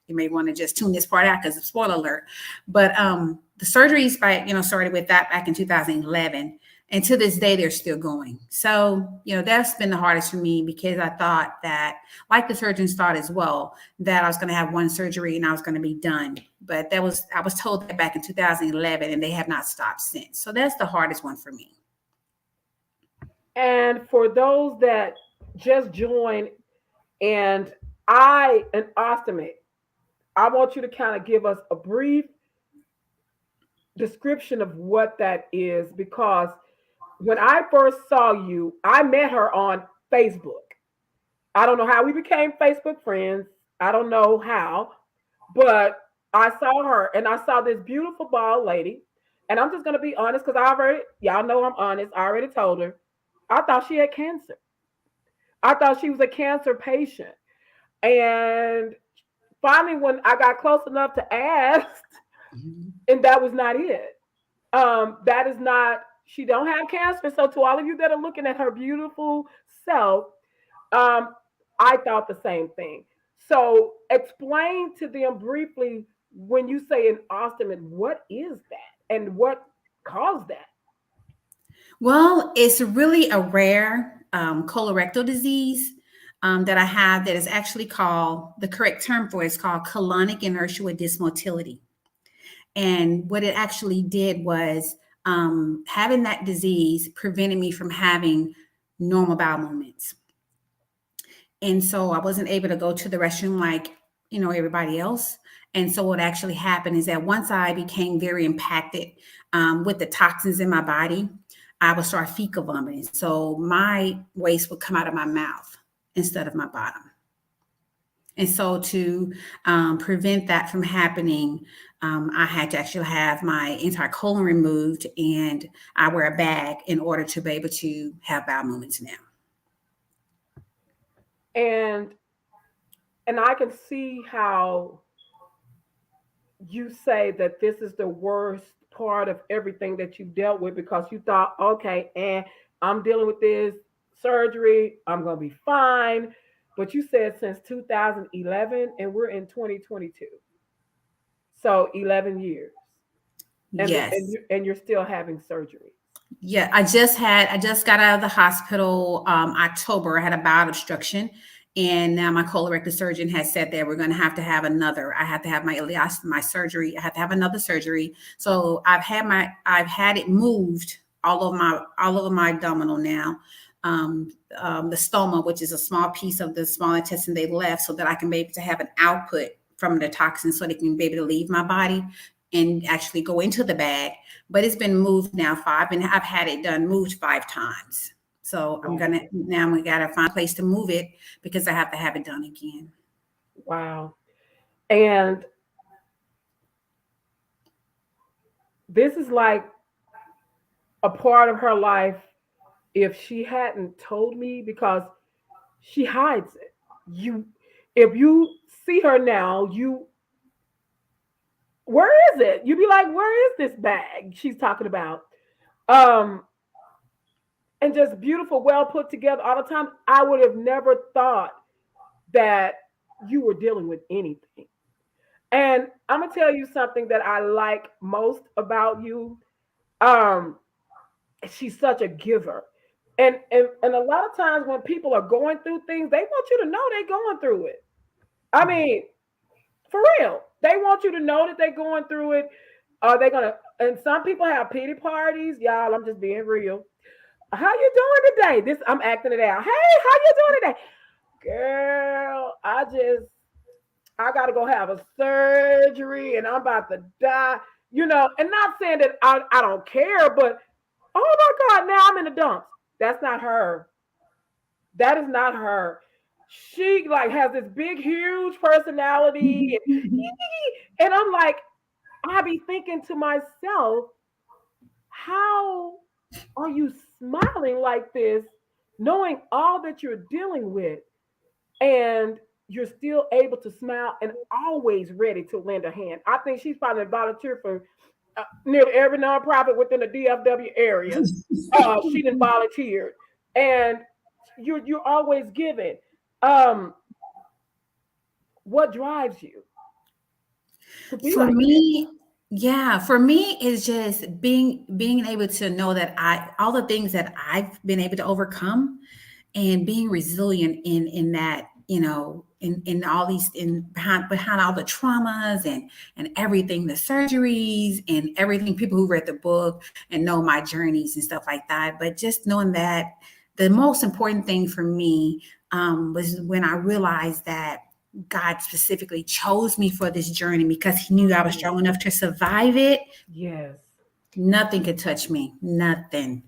you may want to just tune this part out because of spoiler alert. But the surgeries started with that back in 2011. And to this day, they're still going. So, that's been the hardest for me, because I thought that, like the surgeons thought as well, that I was going to have one surgery and I was going to be done. But I was told that back in 2011, and they have not stopped since. So that's the hardest one for me. And for those that just joined, and an ostomate, I want you to kind of give us a brief description of what that is, because when I first saw you, I met her on Facebook. I don't know how we became Facebook friends. I don't know how, but I saw her, and I saw this beautiful bald lady. And I'm just going to be honest, because y'all know I'm honest. I already told her. I thought she had cancer. I thought she was a cancer patient. And finally, when I got close enough to ask, and that was not it. That is not, she don't have cancer. So to all of you that are looking at her beautiful self, I thought the same thing. So explain to them briefly, when you say an ostomate, what is that and what caused that? Well, it's really a rare colorectal disease that I have, that is actually called, the correct term for it is called colonic inertial dysmotility. And what it actually did was, having that disease prevented me from having normal bowel movements. And so I wasn't able to go to the restroom like, everybody else. And so what actually happened is that once I became very impacted with the toxins in my body, I would start fecal vomiting. So my waste would come out of my mouth instead of my bottom. And so to prevent that from happening, I had to actually have my entire colon removed, and I wear a bag in order to be able to have bowel movements now. And I can see how you say that this is the worst part of everything that you dealt with, because you thought, okay, and I'm dealing with this surgery, I'm going to be fine. But you said since 2011 and we're in 2022. So 11 years. And, Yes. and you're still having surgery. Yeah, I just got out of the hospital October. I had a bowel obstruction, and now my colorectal surgeon has said that we're going to have another. I have to have my surgery. I have to have another surgery. So I've had it moved all over my abdominal now. The stoma, which is a small piece of the small intestine they left, so that I can be able to have an output from the toxins, so they can be able to leave my body and actually go into the bag. But it's been moved now I've had it moved 5 times. So we gotta find a place to move it, because I have to have it done again. Wow. And this is like a part of her life, if she hadn't told me, because she hides it. If you see her now, where is it? You'd be like, where is this bag she's talking about? And just beautiful, well put together all the time. I would have never thought that you were dealing with anything. And I'm gonna tell you something that I like most about you. She's such a giver. And a lot of times when people are going through things, they want you to know they're going through it. I mean, for real. They want you to know that they're going through it. Are they gonna? And some people have pity parties, y'all. I'm just being real. How you doing today? I'm acting it out. Hey, how you doing today? Girl, I gotta go have a surgery and I'm about to die. And not saying that I don't care, but oh my God, now I'm in the dumps. That's not her. That is not her. She has this big, huge personality. And I'm like, I be thinking to myself, how are you smiling like this, knowing all that you're dealing with, and you're still able to smile and always ready to lend a hand? I think she's probably a volunteer for nearly every nonprofit within the DFW area. She done volunteered, and you're always giving. What drives you? For me, it's just being able to know that all the things that I've been able to overcome, and being resilient in that, in all these, behind all the traumas and everything, the surgeries and everything, people who read the book and know my journeys and stuff like that. But just knowing that the most important thing for me was when I realized that God specifically chose me for this journey, because he knew I was strong enough to survive it. Yes. Nothing could touch me. Nothing.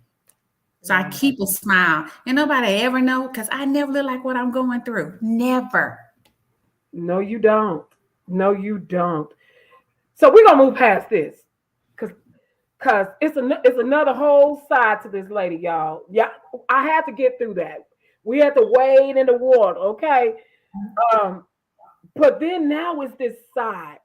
So I keep a smile, and nobody ever know, because I never look like what I'm going through. Never. No, you don't. No, you don't. So we're gonna move past this, because it's another whole side to this lady, y'all. Yeah, I had to get through that. We had to wade in the water, okay? But then now is this side,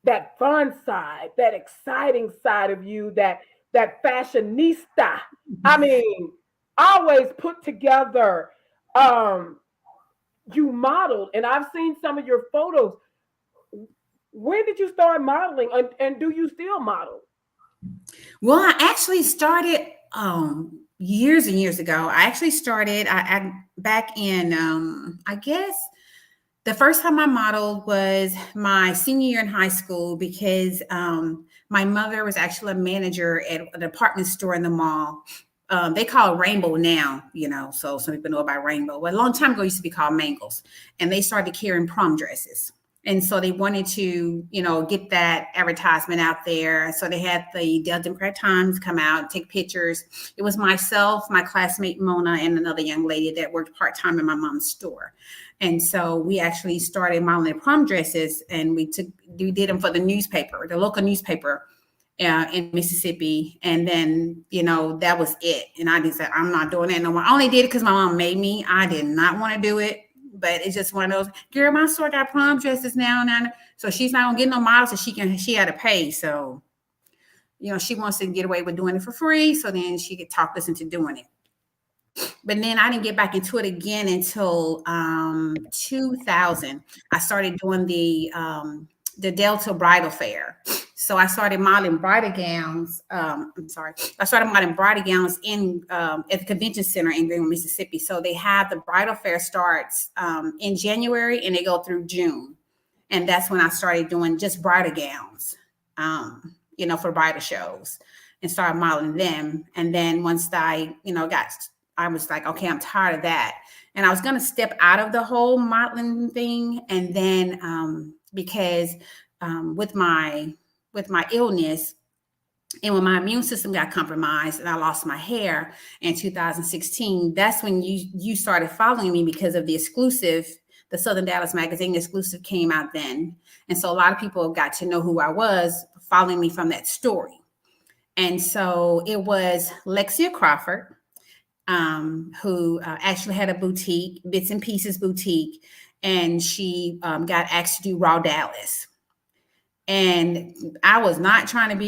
that fun side, that exciting side of you, that fashionista. I mean, always put together. You modeled, and I've seen some of your photos. When did you start modeling, and do you still model? Well, I actually started years and years ago. I actually started back in, I guess, the first time I modeled was my senior year in high school, because my mother was actually a manager at a department store in the mall. they call it Rainbow now, so some people know about Rainbow. Well, a long time ago, it used to be called Mangles. And they started carrying prom dresses. And so they wanted to, get that advertisement out there. So they had the Democrat Times come out, take pictures. It was myself, my classmate Mona, and another young lady that worked part-time in my mom's store. And so we actually started modeling prom dresses, and we did them for the newspaper, the local newspaper in Mississippi. And then, that was it. And I just said, I'm not doing that no more. I only did it because my mom made me. I did not want to do it. But it's just one of those, girl, my store got prom dresses now. So she's not gonna get no models, so she had to pay. So, she wants to get away with doing it for free. So then she could talk us into doing it. But then I didn't get back into it again until 2000. I started doing the Delta Bridal Fair. So I started modeling bridal gowns. I started modeling bridal gowns at the convention center in Greenwood, Mississippi. So they have the bridal fair starts in January and they go through June. And that's when I started doing just bridal gowns, for bridal shows, and started modeling them. And then once I was like, okay, I'm tired of that. And I was going to step out of the whole modeling thing. And then because with my illness and when my immune system got compromised and I lost my hair in 2016, that's when you started following me because of the exclusive. The Southern Dallas Magazine exclusive came out then. And so a lot of people got to know who I was following me from that story. And so it was Lexia Crawford, who actually had a boutique, Bits and Pieces Boutique, and she got asked to do Raw Dallas. And I was not trying to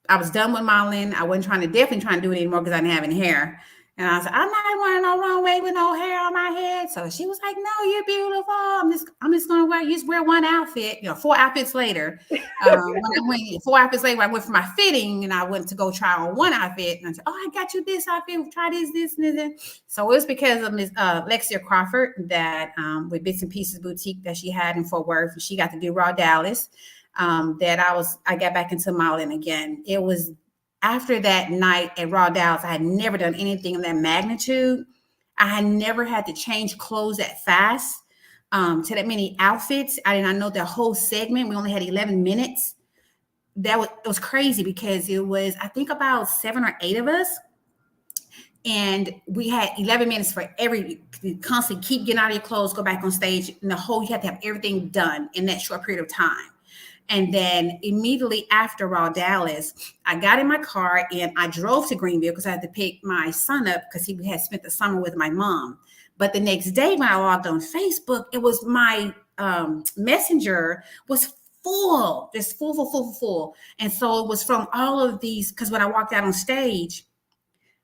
I was done with modeling. I wasn't definitely trying to do it anymore because I didn't have any hair. And I was like, I'm not wearing no runway with no hair on my head. So she was like, no, you're beautiful. I'm just going to wear one outfit, 4 outfits later. When I went 4 outfits later, I went for my fitting and I went to go try on one outfit. And I said, oh, I got you this outfit. Try this, and this. So it was because of Miss Lexia Crawford that with Bits and Pieces Boutique that she had in Fort Worth. She got to do Raw Dallas. That I got back into modeling again. It was after that night at Raw Dallas, I had never done anything of that magnitude. I had never had to change clothes that fast to that many outfits. I did not know the whole segment. We only had 11 minutes. It was crazy because it was, I think, about 7 or 8 of us. And we had 11 minutes for constantly keep getting out of your clothes, go back on stage. And you had to have everything done in that short period of time. And then immediately after Raw Dallas, I got in my car and I drove to Greenville because I had to pick my son up because he had spent the summer with my mom. But the next day when I logged on Facebook, it was my messenger was full, just full. And so it was from all of these, because when I walked out on stage,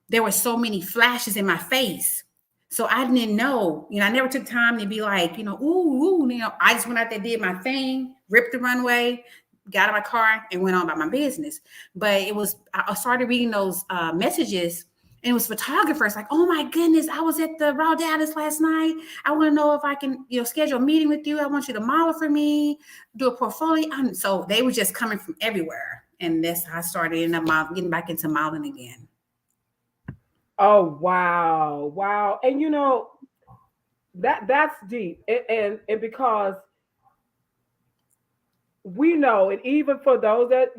there were so many flashes in my face. So I didn't know, I never took time to be like, I just went out there, did my thing, ripped the runway, got in my car and went on about my business. But I started reading those messages, and it was photographers like, oh my goodness, I was at the Raw Dallas last night. I want to know if I can, schedule a meeting with you. I want you to model for me, do a portfolio. So they were just coming from everywhere. And that's how I started getting back into modeling again. Oh, wow. And that's deep. And because we know, and even for those that,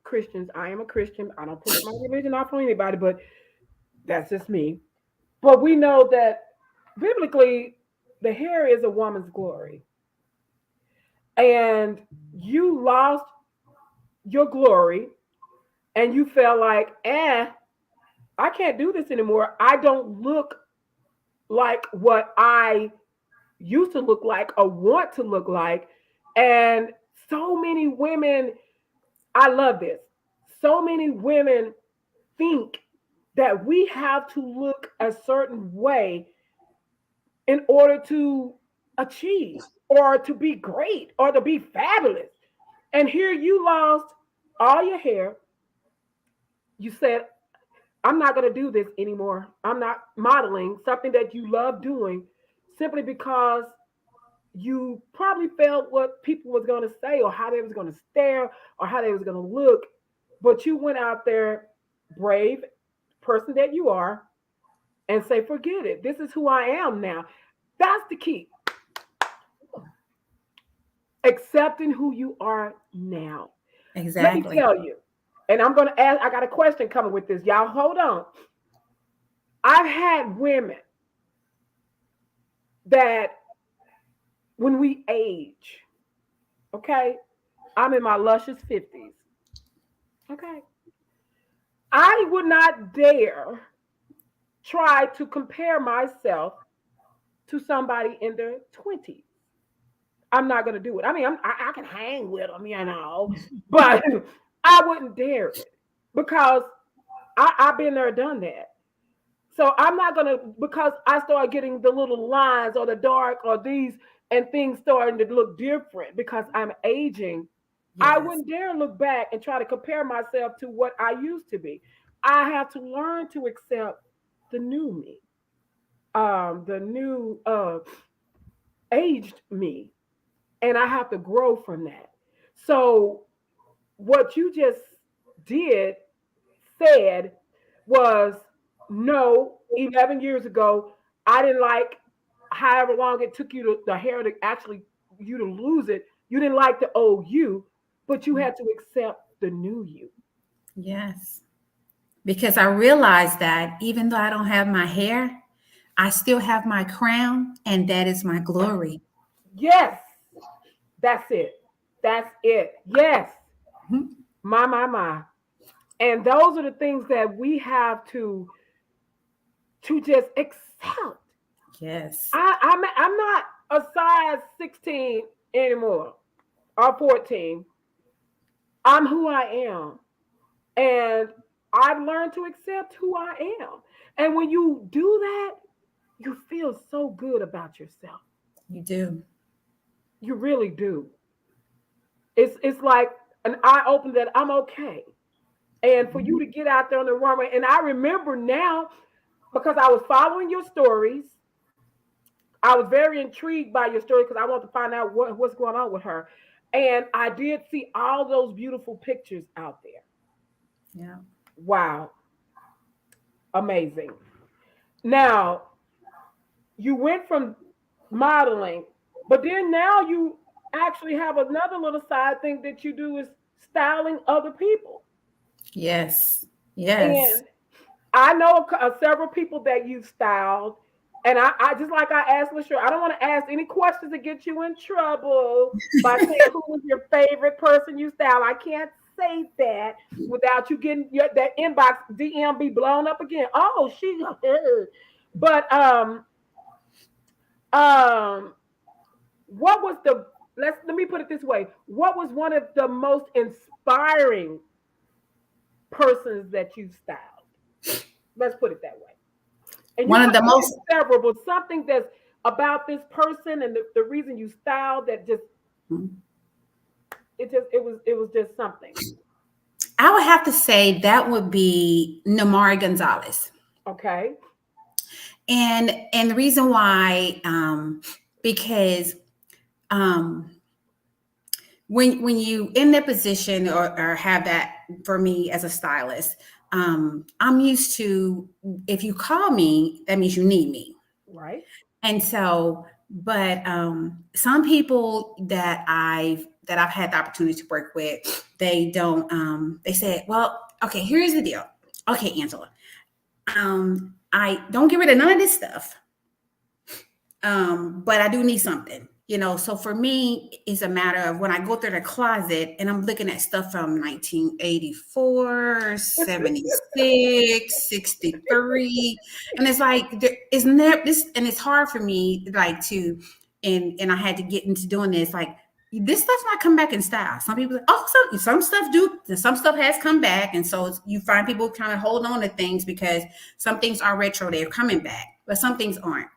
Christians, I am a Christian. I don't put my religion off on anybody, but that's just me. But we know that biblically, the hair is a woman's glory. And you lost your glory and you felt like, I can't do this anymore. I don't look like what I used to look like or want to look like. And so many women, I love this. So many women think that we have to look a certain way in order to achieve or to be great or to be fabulous. And here you lost all your hair. You said, I'm not going to do this anymore. I'm not modeling something that you love doing simply because you probably felt what people was going to say or how they was going to stare or how they was going to look. But you went out there brave, person that you are and say, forget it. This is who I am now. That's the key. Accepting who you are now. Exactly. Let me tell you, and I'm going to ask, I got a question coming with this. Y'all hold on. I've had women that when we age, okay, I'm in my luscious 50s, okay, I would not dare try to compare myself to somebody in their 20s. I'm not going to do it. I mean, I can hang with them, but I wouldn't dare it because I've been there, done that. So I'm not going to, because I start getting the little lines or the dark or these and things starting to look different because I'm aging. Yes. I wouldn't dare look back and try to compare myself to what I used to be. I have to learn to accept the new me, the new aged me. And I have to grow from that. So what you just said was, no, 11 years ago, I didn't like however long it took you the hair to actually you to lose it. You didn't like the old you, but you had to accept the new you. Yes. Because I realized that even though I don't have my hair, I still have my crown, and that is my glory. Yes. That's it. That's it. Yes. Mm-hmm. My. And those are the things that we have to just accept. Yes. I'm not a size 16 anymore or 14. I'm who I am. And I've learned to accept who I am. And when you do that, you feel so good about yourself. You do. You really do. It's like an eye opener that I'm okay. And for you to get out there on the runway. And I remember now, because I was following your stories, I was very intrigued by your story because I wanted to find out what's going on with her. And I did see all those beautiful pictures out there. Yeah. Wow. Amazing. Now, you went from modeling, but then now you actually have another little side thing that you do is styling other people. Yes. Yes. And I know several people that you've styled. And I just like I asked LaShirl, I don't want to ask any questions to get you in trouble by saying who was your favorite person you styled. I can't say that without you getting that inbox DM be blown up again. Oh, she. But what was let me put it this way. What was one of the most inspiring persons that you styled? Let's put it that way. And one of the most several, but something that's about this person and the reason you styled that just it was just something. I would have to say that would be Namari Gonzalez. Okay. And the reason why, because when you in that position or have that, for me as a stylist, I'm used to, if you call me, that means you need me. Right. And so, but some people that I've had the opportunity to work with, they don't, they say, well, okay, here's the deal. Okay, Angela, I don't get rid of none of this stuff. But I do need something, so for me, it's a matter of when I go through the closet and I'm looking at stuff from 1984, 76, 63. And it's like, isn't there this, and it's hard for me like to, and I had to get into doing this, like, this stuff's not come back in style. Some people, some stuff do, some stuff has come back. And so you find people kind of hold on to things because some things are retro, they're coming back, but some things aren't.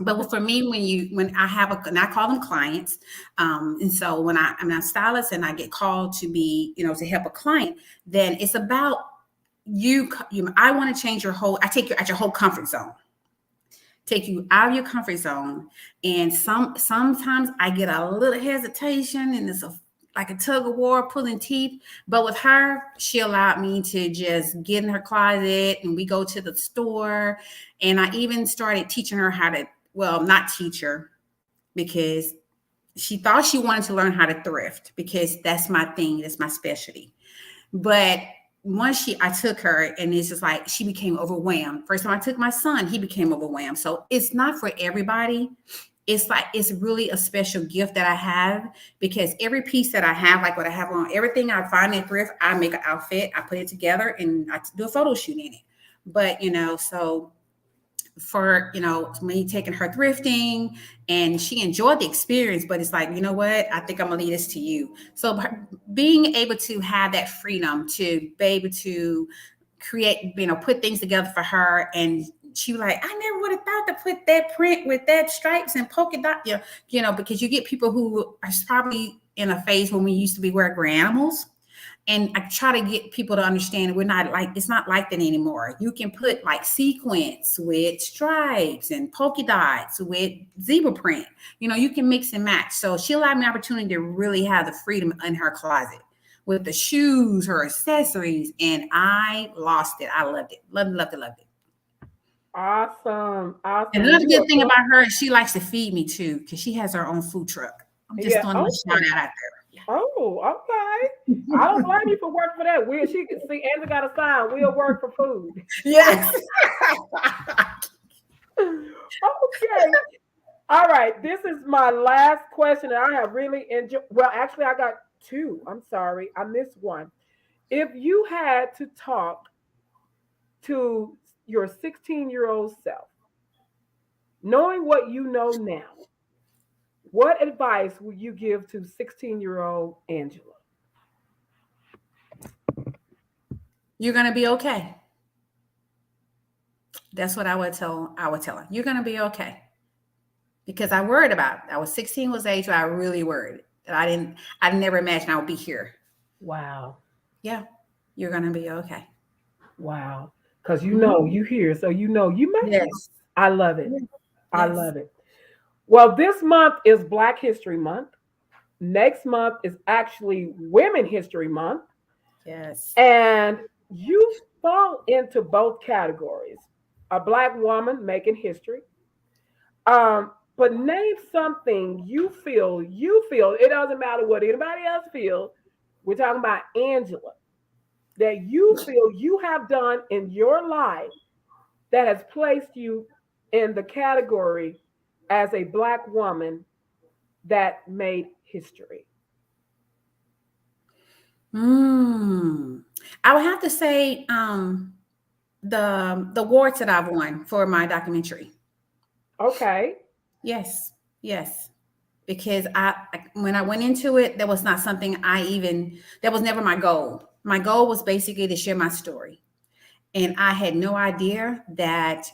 But for me, when I have and I call them clients, and so when I'm a stylist and I get called to be, to help a client, then it's about you. I want to change I take you out your whole comfort zone, take you out of your comfort zone. And sometimes I get a little hesitation, and like a tug of war, pulling teeth. But with her, she allowed me to just get in her closet and we go to the store. And I even started teaching her how to, well, not teach her because she thought she wanted to learn how to thrift because that's my thing. That's my specialty. But once I took her and it's just like, she became overwhelmed. First time I took my son, he became overwhelmed. So it's not for everybody. It's like, it's really a special gift that I have because every piece that I have, like what I have on, everything I find in thrift, I make an outfit, I put it together and I do a photo shoot in it. But, so for, me taking her thrifting and she enjoyed the experience, but it's like, you know what, I think I'm gonna leave this to you. So being able to have that freedom to be able to create, put things together for her. And she was like, I never would have thought to put that print with that stripes and polka dot, because you get people who are probably in a phase when we used to be wearing animals. And I try to get people to understand we're not like, it's not like that anymore. You can put like sequins with stripes and polka dots with zebra print. You can mix and match. So she allowed me an opportunity to really have the freedom in her closet with the shoes, her accessories, and I lost it. I loved it. Loved it. Awesome. And another good thing about her is she likes to feed me too, because she has her own food truck. I'm just throwing a shout out there. Yeah. Oh, okay. I don't blame you for working for that. She can see Angela got a sign. We'll work for food. Yes. Okay. All right. This is my last question, and I have really enjoyed. Well, actually, I got two. I'm sorry, I missed one. If you had to talk to your 16-year-old self, knowing what you know now, what advice would you give to 16-year-old Angela? You're gonna be okay. That's what I would tell her. You're gonna be okay. Because I worried about it. I was 16 was the age where I really worried that I never imagined I would be here. Wow. Yeah. You're gonna be okay. Wow. Because you here, so you made it. Yes. I love it. Yes. I love it. Well, this month is Black History Month. Next month is actually Women History Month. Yes. And you fall into both categories. A Black woman making history. But name something you feel, it doesn't matter what anybody else feels. We're talking about Angela, that you feel you have done in your life that has placed you in the category as a Black woman that made history. I would have to say the awards that I've won for my documentary. Okay. Yes. Because when I went into it, that was not something that was never my goal. My goal was basically to share my story. And I had no idea that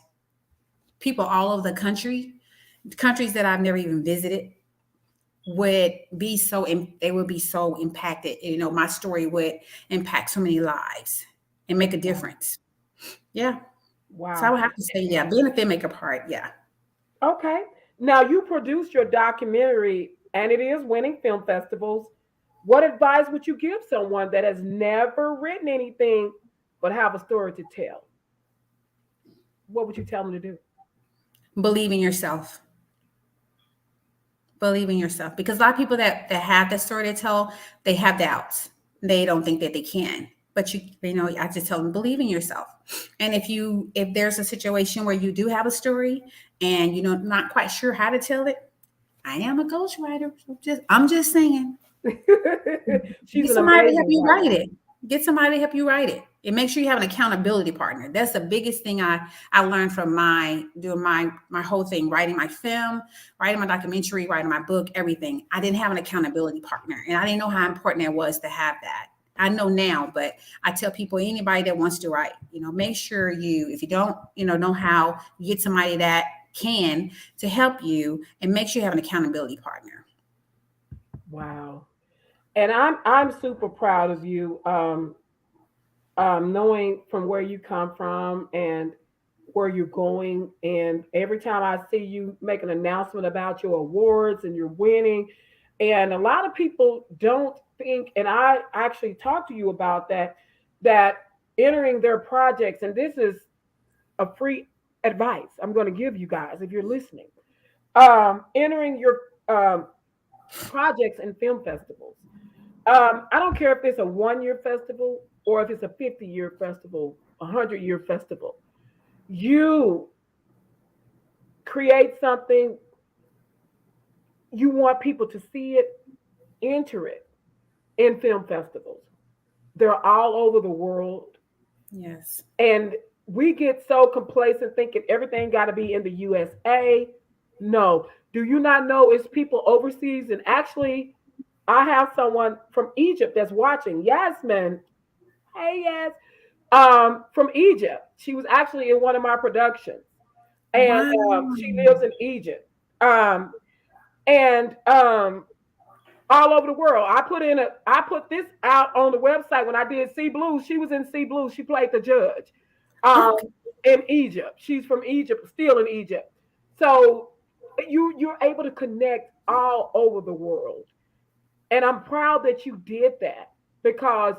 people all over the countries that I've never even visited, would be so impacted. My story would impact so many lives and make a difference. Yeah. Wow. So I would have to say, yeah, being a filmmaker part, yeah. Okay. Now you produced your documentary and it is winning film festivals. What advice would you give someone that has never written anything but have a story to tell? What would you tell them to do? Believe in yourself. Believe in yourself. Because a lot of people that have that story to tell, they have doubts. They don't think that they can. But I just tell them, believe in yourself. And if there's a situation where you do have a story and not quite sure how to tell it, I am a ghostwriter. I'm just saying. Get somebody to help you write it. Get somebody to help you write it. And make sure you have an accountability partner. That's the biggest thing I learned from doing my whole thing, writing my film, writing my documentary, writing my book, everything. I didn't have an accountability partner. And I didn't know how important it was to have that. I know now, but I tell people, anybody that wants to write, make sure if you don't, know how, you get somebody that can to help you, and make sure you have an accountability partner. Wow. And I'm super proud of you, knowing from where you come from and where you're going. And every time I see you make an announcement about your awards and you're winning, And a lot of people don't think, and I actually talked to you about that entering their projects, and this is a free advice I'm going to give you guys if you're listening. Entering your um, projects in film festivals. I don't care if it's a 1 year festival or if it's a 50-year festival, 100-year festival. You create something, you want people to see it, enter it in film festivals. They're all over the world. Yes. And we get so complacent thinking everything got to be in the USA. No. Do you not know it's people overseas? And actually, I have someone from Egypt that's watching. Yasmin. Hey, yes. From Egypt. She was actually in one of my productions. And Wow. she lives in Egypt. And all over the world. I put this out on the website when I did Sea Blue. She was in Sea Blue. She played the judge um, Okay. in Egypt. She's from Egypt, still in Egypt. So you're able to connect all over the world, and I'm proud that you did that because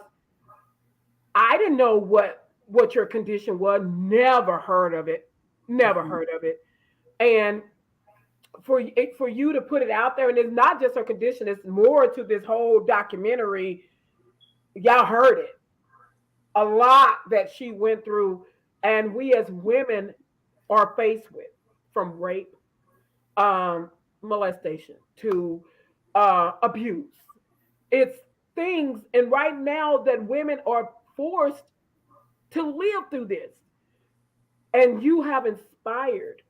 I didn't know what your condition was. Never heard of it. Never Mhm. heard of it. And for you to put it out there, and it's not just her condition, it's more to this whole documentary. Y'all heard it, a lot that she went through, and we as women are faced with, from rape, um molestation to abuse. It's things, and right now that women are forced to live through this, and you have inspired.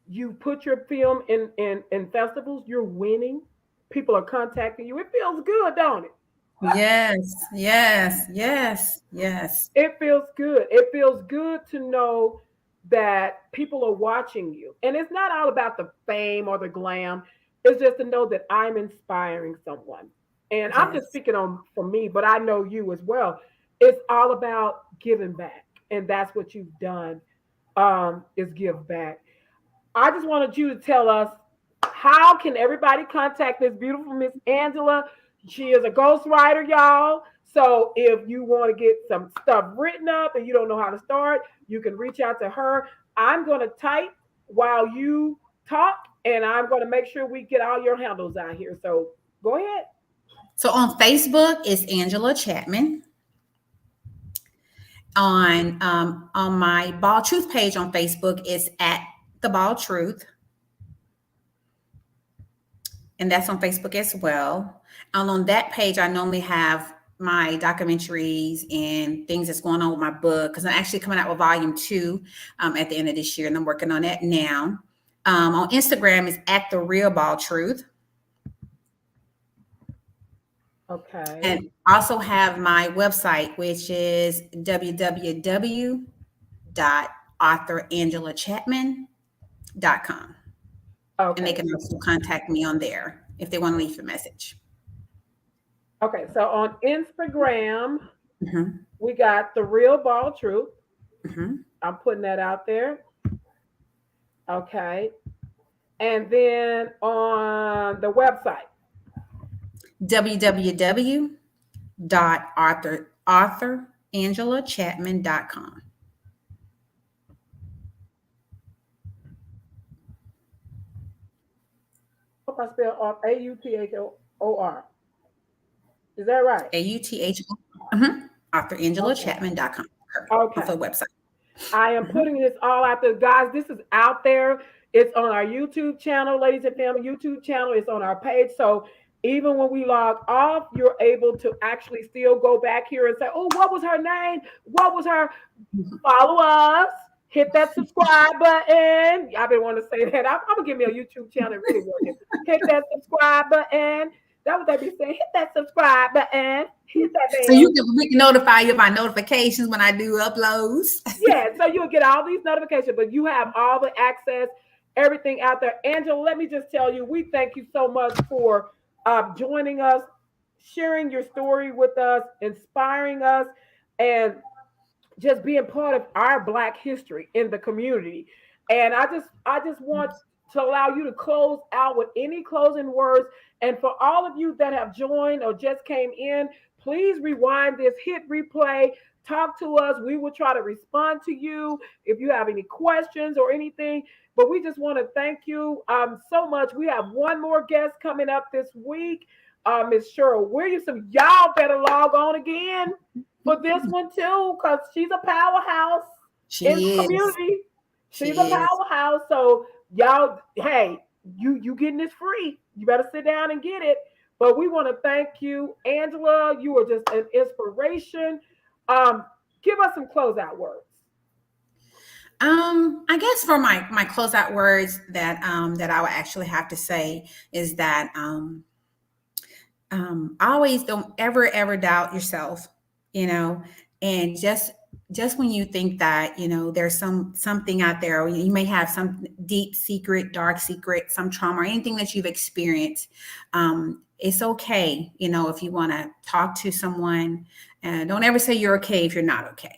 You put your film in festivals, you're winning. People are contacting you. It feels good, don't it? Yes, yes, yes, yes. It feels good. It feels good to know that people are watching you. And it's not all about the fame or the glam. It's just to know that I'm inspiring someone. And I'm just Yes. speaking on for me, but I know you as well. It's all about giving back. And that's what you've done, is give back. I just wanted you to tell us, how can everybody contact this beautiful Miss Angela? She is a ghostwriter, y'all. So if you want to get some stuff written up and you don't know how to start, you can reach out to her. I'm going to type while you talk, and I'm going to make sure we get all your handles out here. So go ahead. So on Facebook, it's Angela Chatman. On my Ball Truth page on Facebook, it's at the Ball Truth, and that's on Facebook as well. And on that page, I normally have my documentaries and things that's going on with my book, because I'm actually coming out with volume 2 at the end of this year, and I'm working on that now. On Instagram is at the Real Ball Truth. Okay. And also have my website, which is www.authorangela.chatman.com. And they Okay. can also contact me on there if they want to leave a message. Okay. So on Instagram, Mm-hmm. we got The Real Ball Truth. Mm-hmm. I'm putting that out there. Okay. And then on the website, www.authorangela.chatman.com. hope I spell AUTHOR. Is that right? AUTH. Mm-hmm. Okay. AuthorAngelaChatman.com. Off Okay. the website. I am Mm-hmm. putting this all out there. Guys, this is out there. It's on our YouTube channel, Ladies and Family YouTube channel. It's on our page. So even when we log off, you're able to actually still go back here and say, oh, what was her name? What was her? Follow us. Hit that subscribe button. I've been wanting to say that. I'm gonna give me a YouTube channel really working. Hit that subscribe button. That what they be saying. Hit that subscribe button. Hit that So bell. we can notify you of my notifications when I do uploads. Yeah, so you'll get all these notifications, but you have all the access, everything out there. Angela, let me just tell you, we thank you so much for joining us, sharing your story with us, inspiring us, and just being part of our Black history in the community. And I just want to allow you to close out with any closing words. And for all of you that have joined or just came in, please rewind this, hit replay, talk to us. We will try to respond to you if you have any questions or anything. But we just want to thank you so much. We have one more guest coming up this week, Miss Cheryl Williamson. Y'all better log on again for this one too, because she's a powerhouse in the community. She's a powerhouse. So y'all, hey, you getting this free. You better sit down and get it. But we want to thank you, Angela. You are just an inspiration. Give us some closeout words. I guess for my closeout words that that I would actually have to say is that always don't ever doubt yourself, and just when you think that, there's something out there, or you may have some deep secret, dark secret, some trauma or anything that you've experienced, it's okay, if you want to talk to someone. Don't ever say you're okay if you're not okay.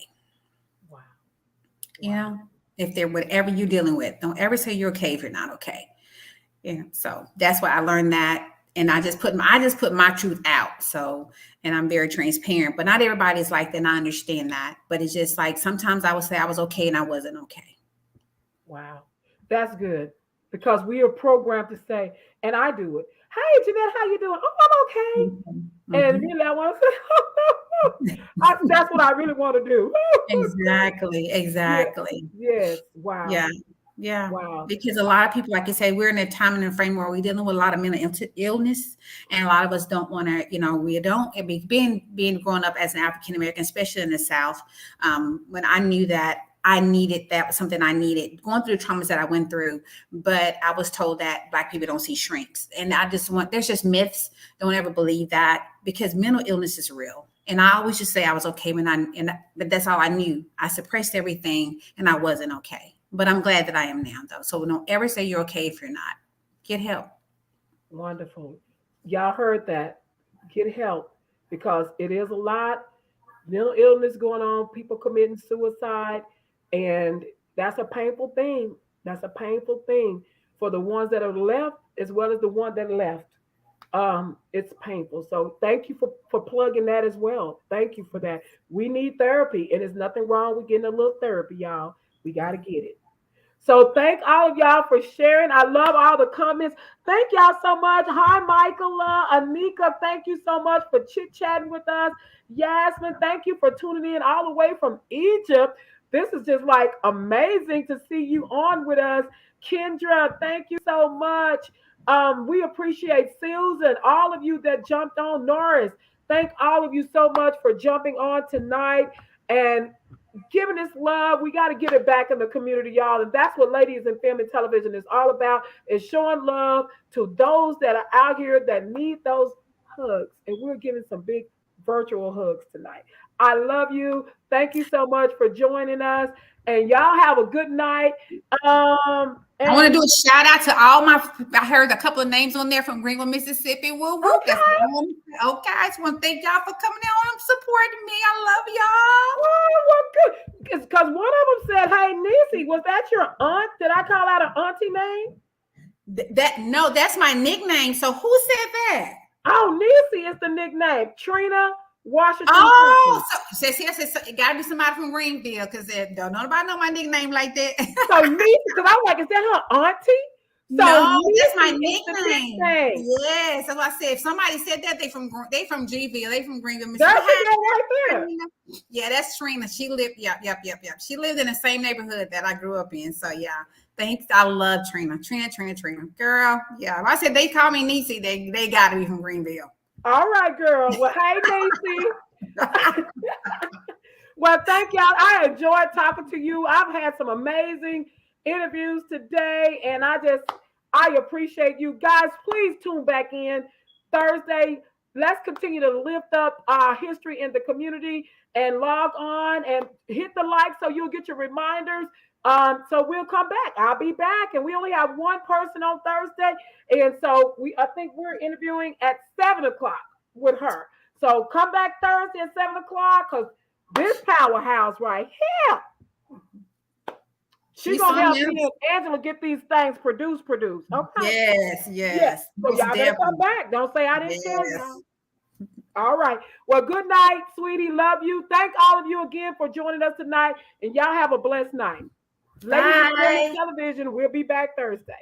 Wow. If they're whatever you're dealing with, don't ever say you're okay if you're not okay. So that's why I learned that. And I just put my truth out. So, and I'm very transparent, but not everybody's like that. And I understand that, but it's just like, sometimes I would say I was okay and I wasn't okay. Wow. That's good, because we are programmed to say, and I do it. Hey, Jeanette, how you doing? Oh, I'm okay. Mm-hmm. And really, I want to say, that's what I really want to do. Exactly. Yes. Wow. Yeah. Wow. Because a lot of people, like you say, we're in a time and a frame where we're dealing with a lot of mental illness, and a lot of us don't want to, we don't. Being growing up as an African American, especially in the South, when I knew that I needed, that was something I needed, going through the traumas that I went through. But I was told that Black people don't see shrinks, and there's just myths. Don't ever believe that, because mental illness is real. And I always just say I was okay but that's all I knew. I suppressed everything, and I wasn't okay. But I'm glad that I am now, though. So don't ever say you're okay if you're not. Get help. Wonderful. Y'all heard that. Get help, because it is a lot. Mental illness going on, people committing suicide, and that's a painful thing. That's a painful thing for the ones that are left as well as the one that left. It's painful. So thank you for plugging that as well. Thank you for that. We need therapy, and there's nothing wrong with getting a little therapy, y'all. We got to get it. So thank all of y'all for sharing. I love all the comments. Thank y'all so much. Hi, Michaela, Anika. Thank you so much for chit-chatting with us. Yasmin, thank you for tuning in all the way from Egypt. This is just like amazing to see you on with us. Kendra, thank you so much. We appreciate Susan, all of you that jumped on. Norris, thank all of you so much for jumping on tonight and giving us love. We got to get it back in the community, y'all. And that's what Ladies in Film and Television is all about, is showing love to those that are out here that need those hugs. And we're giving some big virtual hugs tonight. I love you. Thank you so much for joining us. And y'all have a good night. I want to do a shout out to all I heard a couple of names on there from Greenville, Mississippi. Woo woo. Okay. I just want to thank y'all for coming out and supporting me. I love y'all. Oh, well, good. Because one of them said, hey, Nisi, was that your aunt? Did I call out an auntie name? No, that's my nickname. So who said that? Oh, Nisi is the nickname. Trina Washington. Oh, so it got to be somebody from Greenville, because don't nobody know my nickname like that. So Nisi, because I'm like, is that her auntie? So no, Nisi, that's my nickname. Yes, that's what I said. If somebody said that, they from Gville, they from Greenville, Mississippi. That's right there. Yeah, that's Trina. She lived. Yep. She lived in the same neighborhood that I grew up in. So yeah, thanks. I love Trina. Trina, girl. Yeah, if I said they call me Nisi, they got to be from Greenville. All right, girl. Well, hey, Nisi. Well, thank y'all. I enjoyed talking to you. I've had some amazing interviews today, and I appreciate you guys. Please tune back in Thursday. Let's continue to lift up our history in the community, and log on and hit the like so you'll get your reminders. So we'll come back. I'll be back, and we only have one person on Thursday, and so I think we're interviewing at 7:00 with her. So come back Thursday at 7:00, because this powerhouse right here She's gonna help me and Angela get these things produced. Okay. Yes. Yes. So Most y'all better come definitely. back. Don't say I didn't tell Yes. y'all. All right. Well, good night, sweetie. Love you. Thank all of you again for joining us tonight. And y'all have a blessed night. Ladies and Bye. Gentlemen Television, we'll be back Thursday.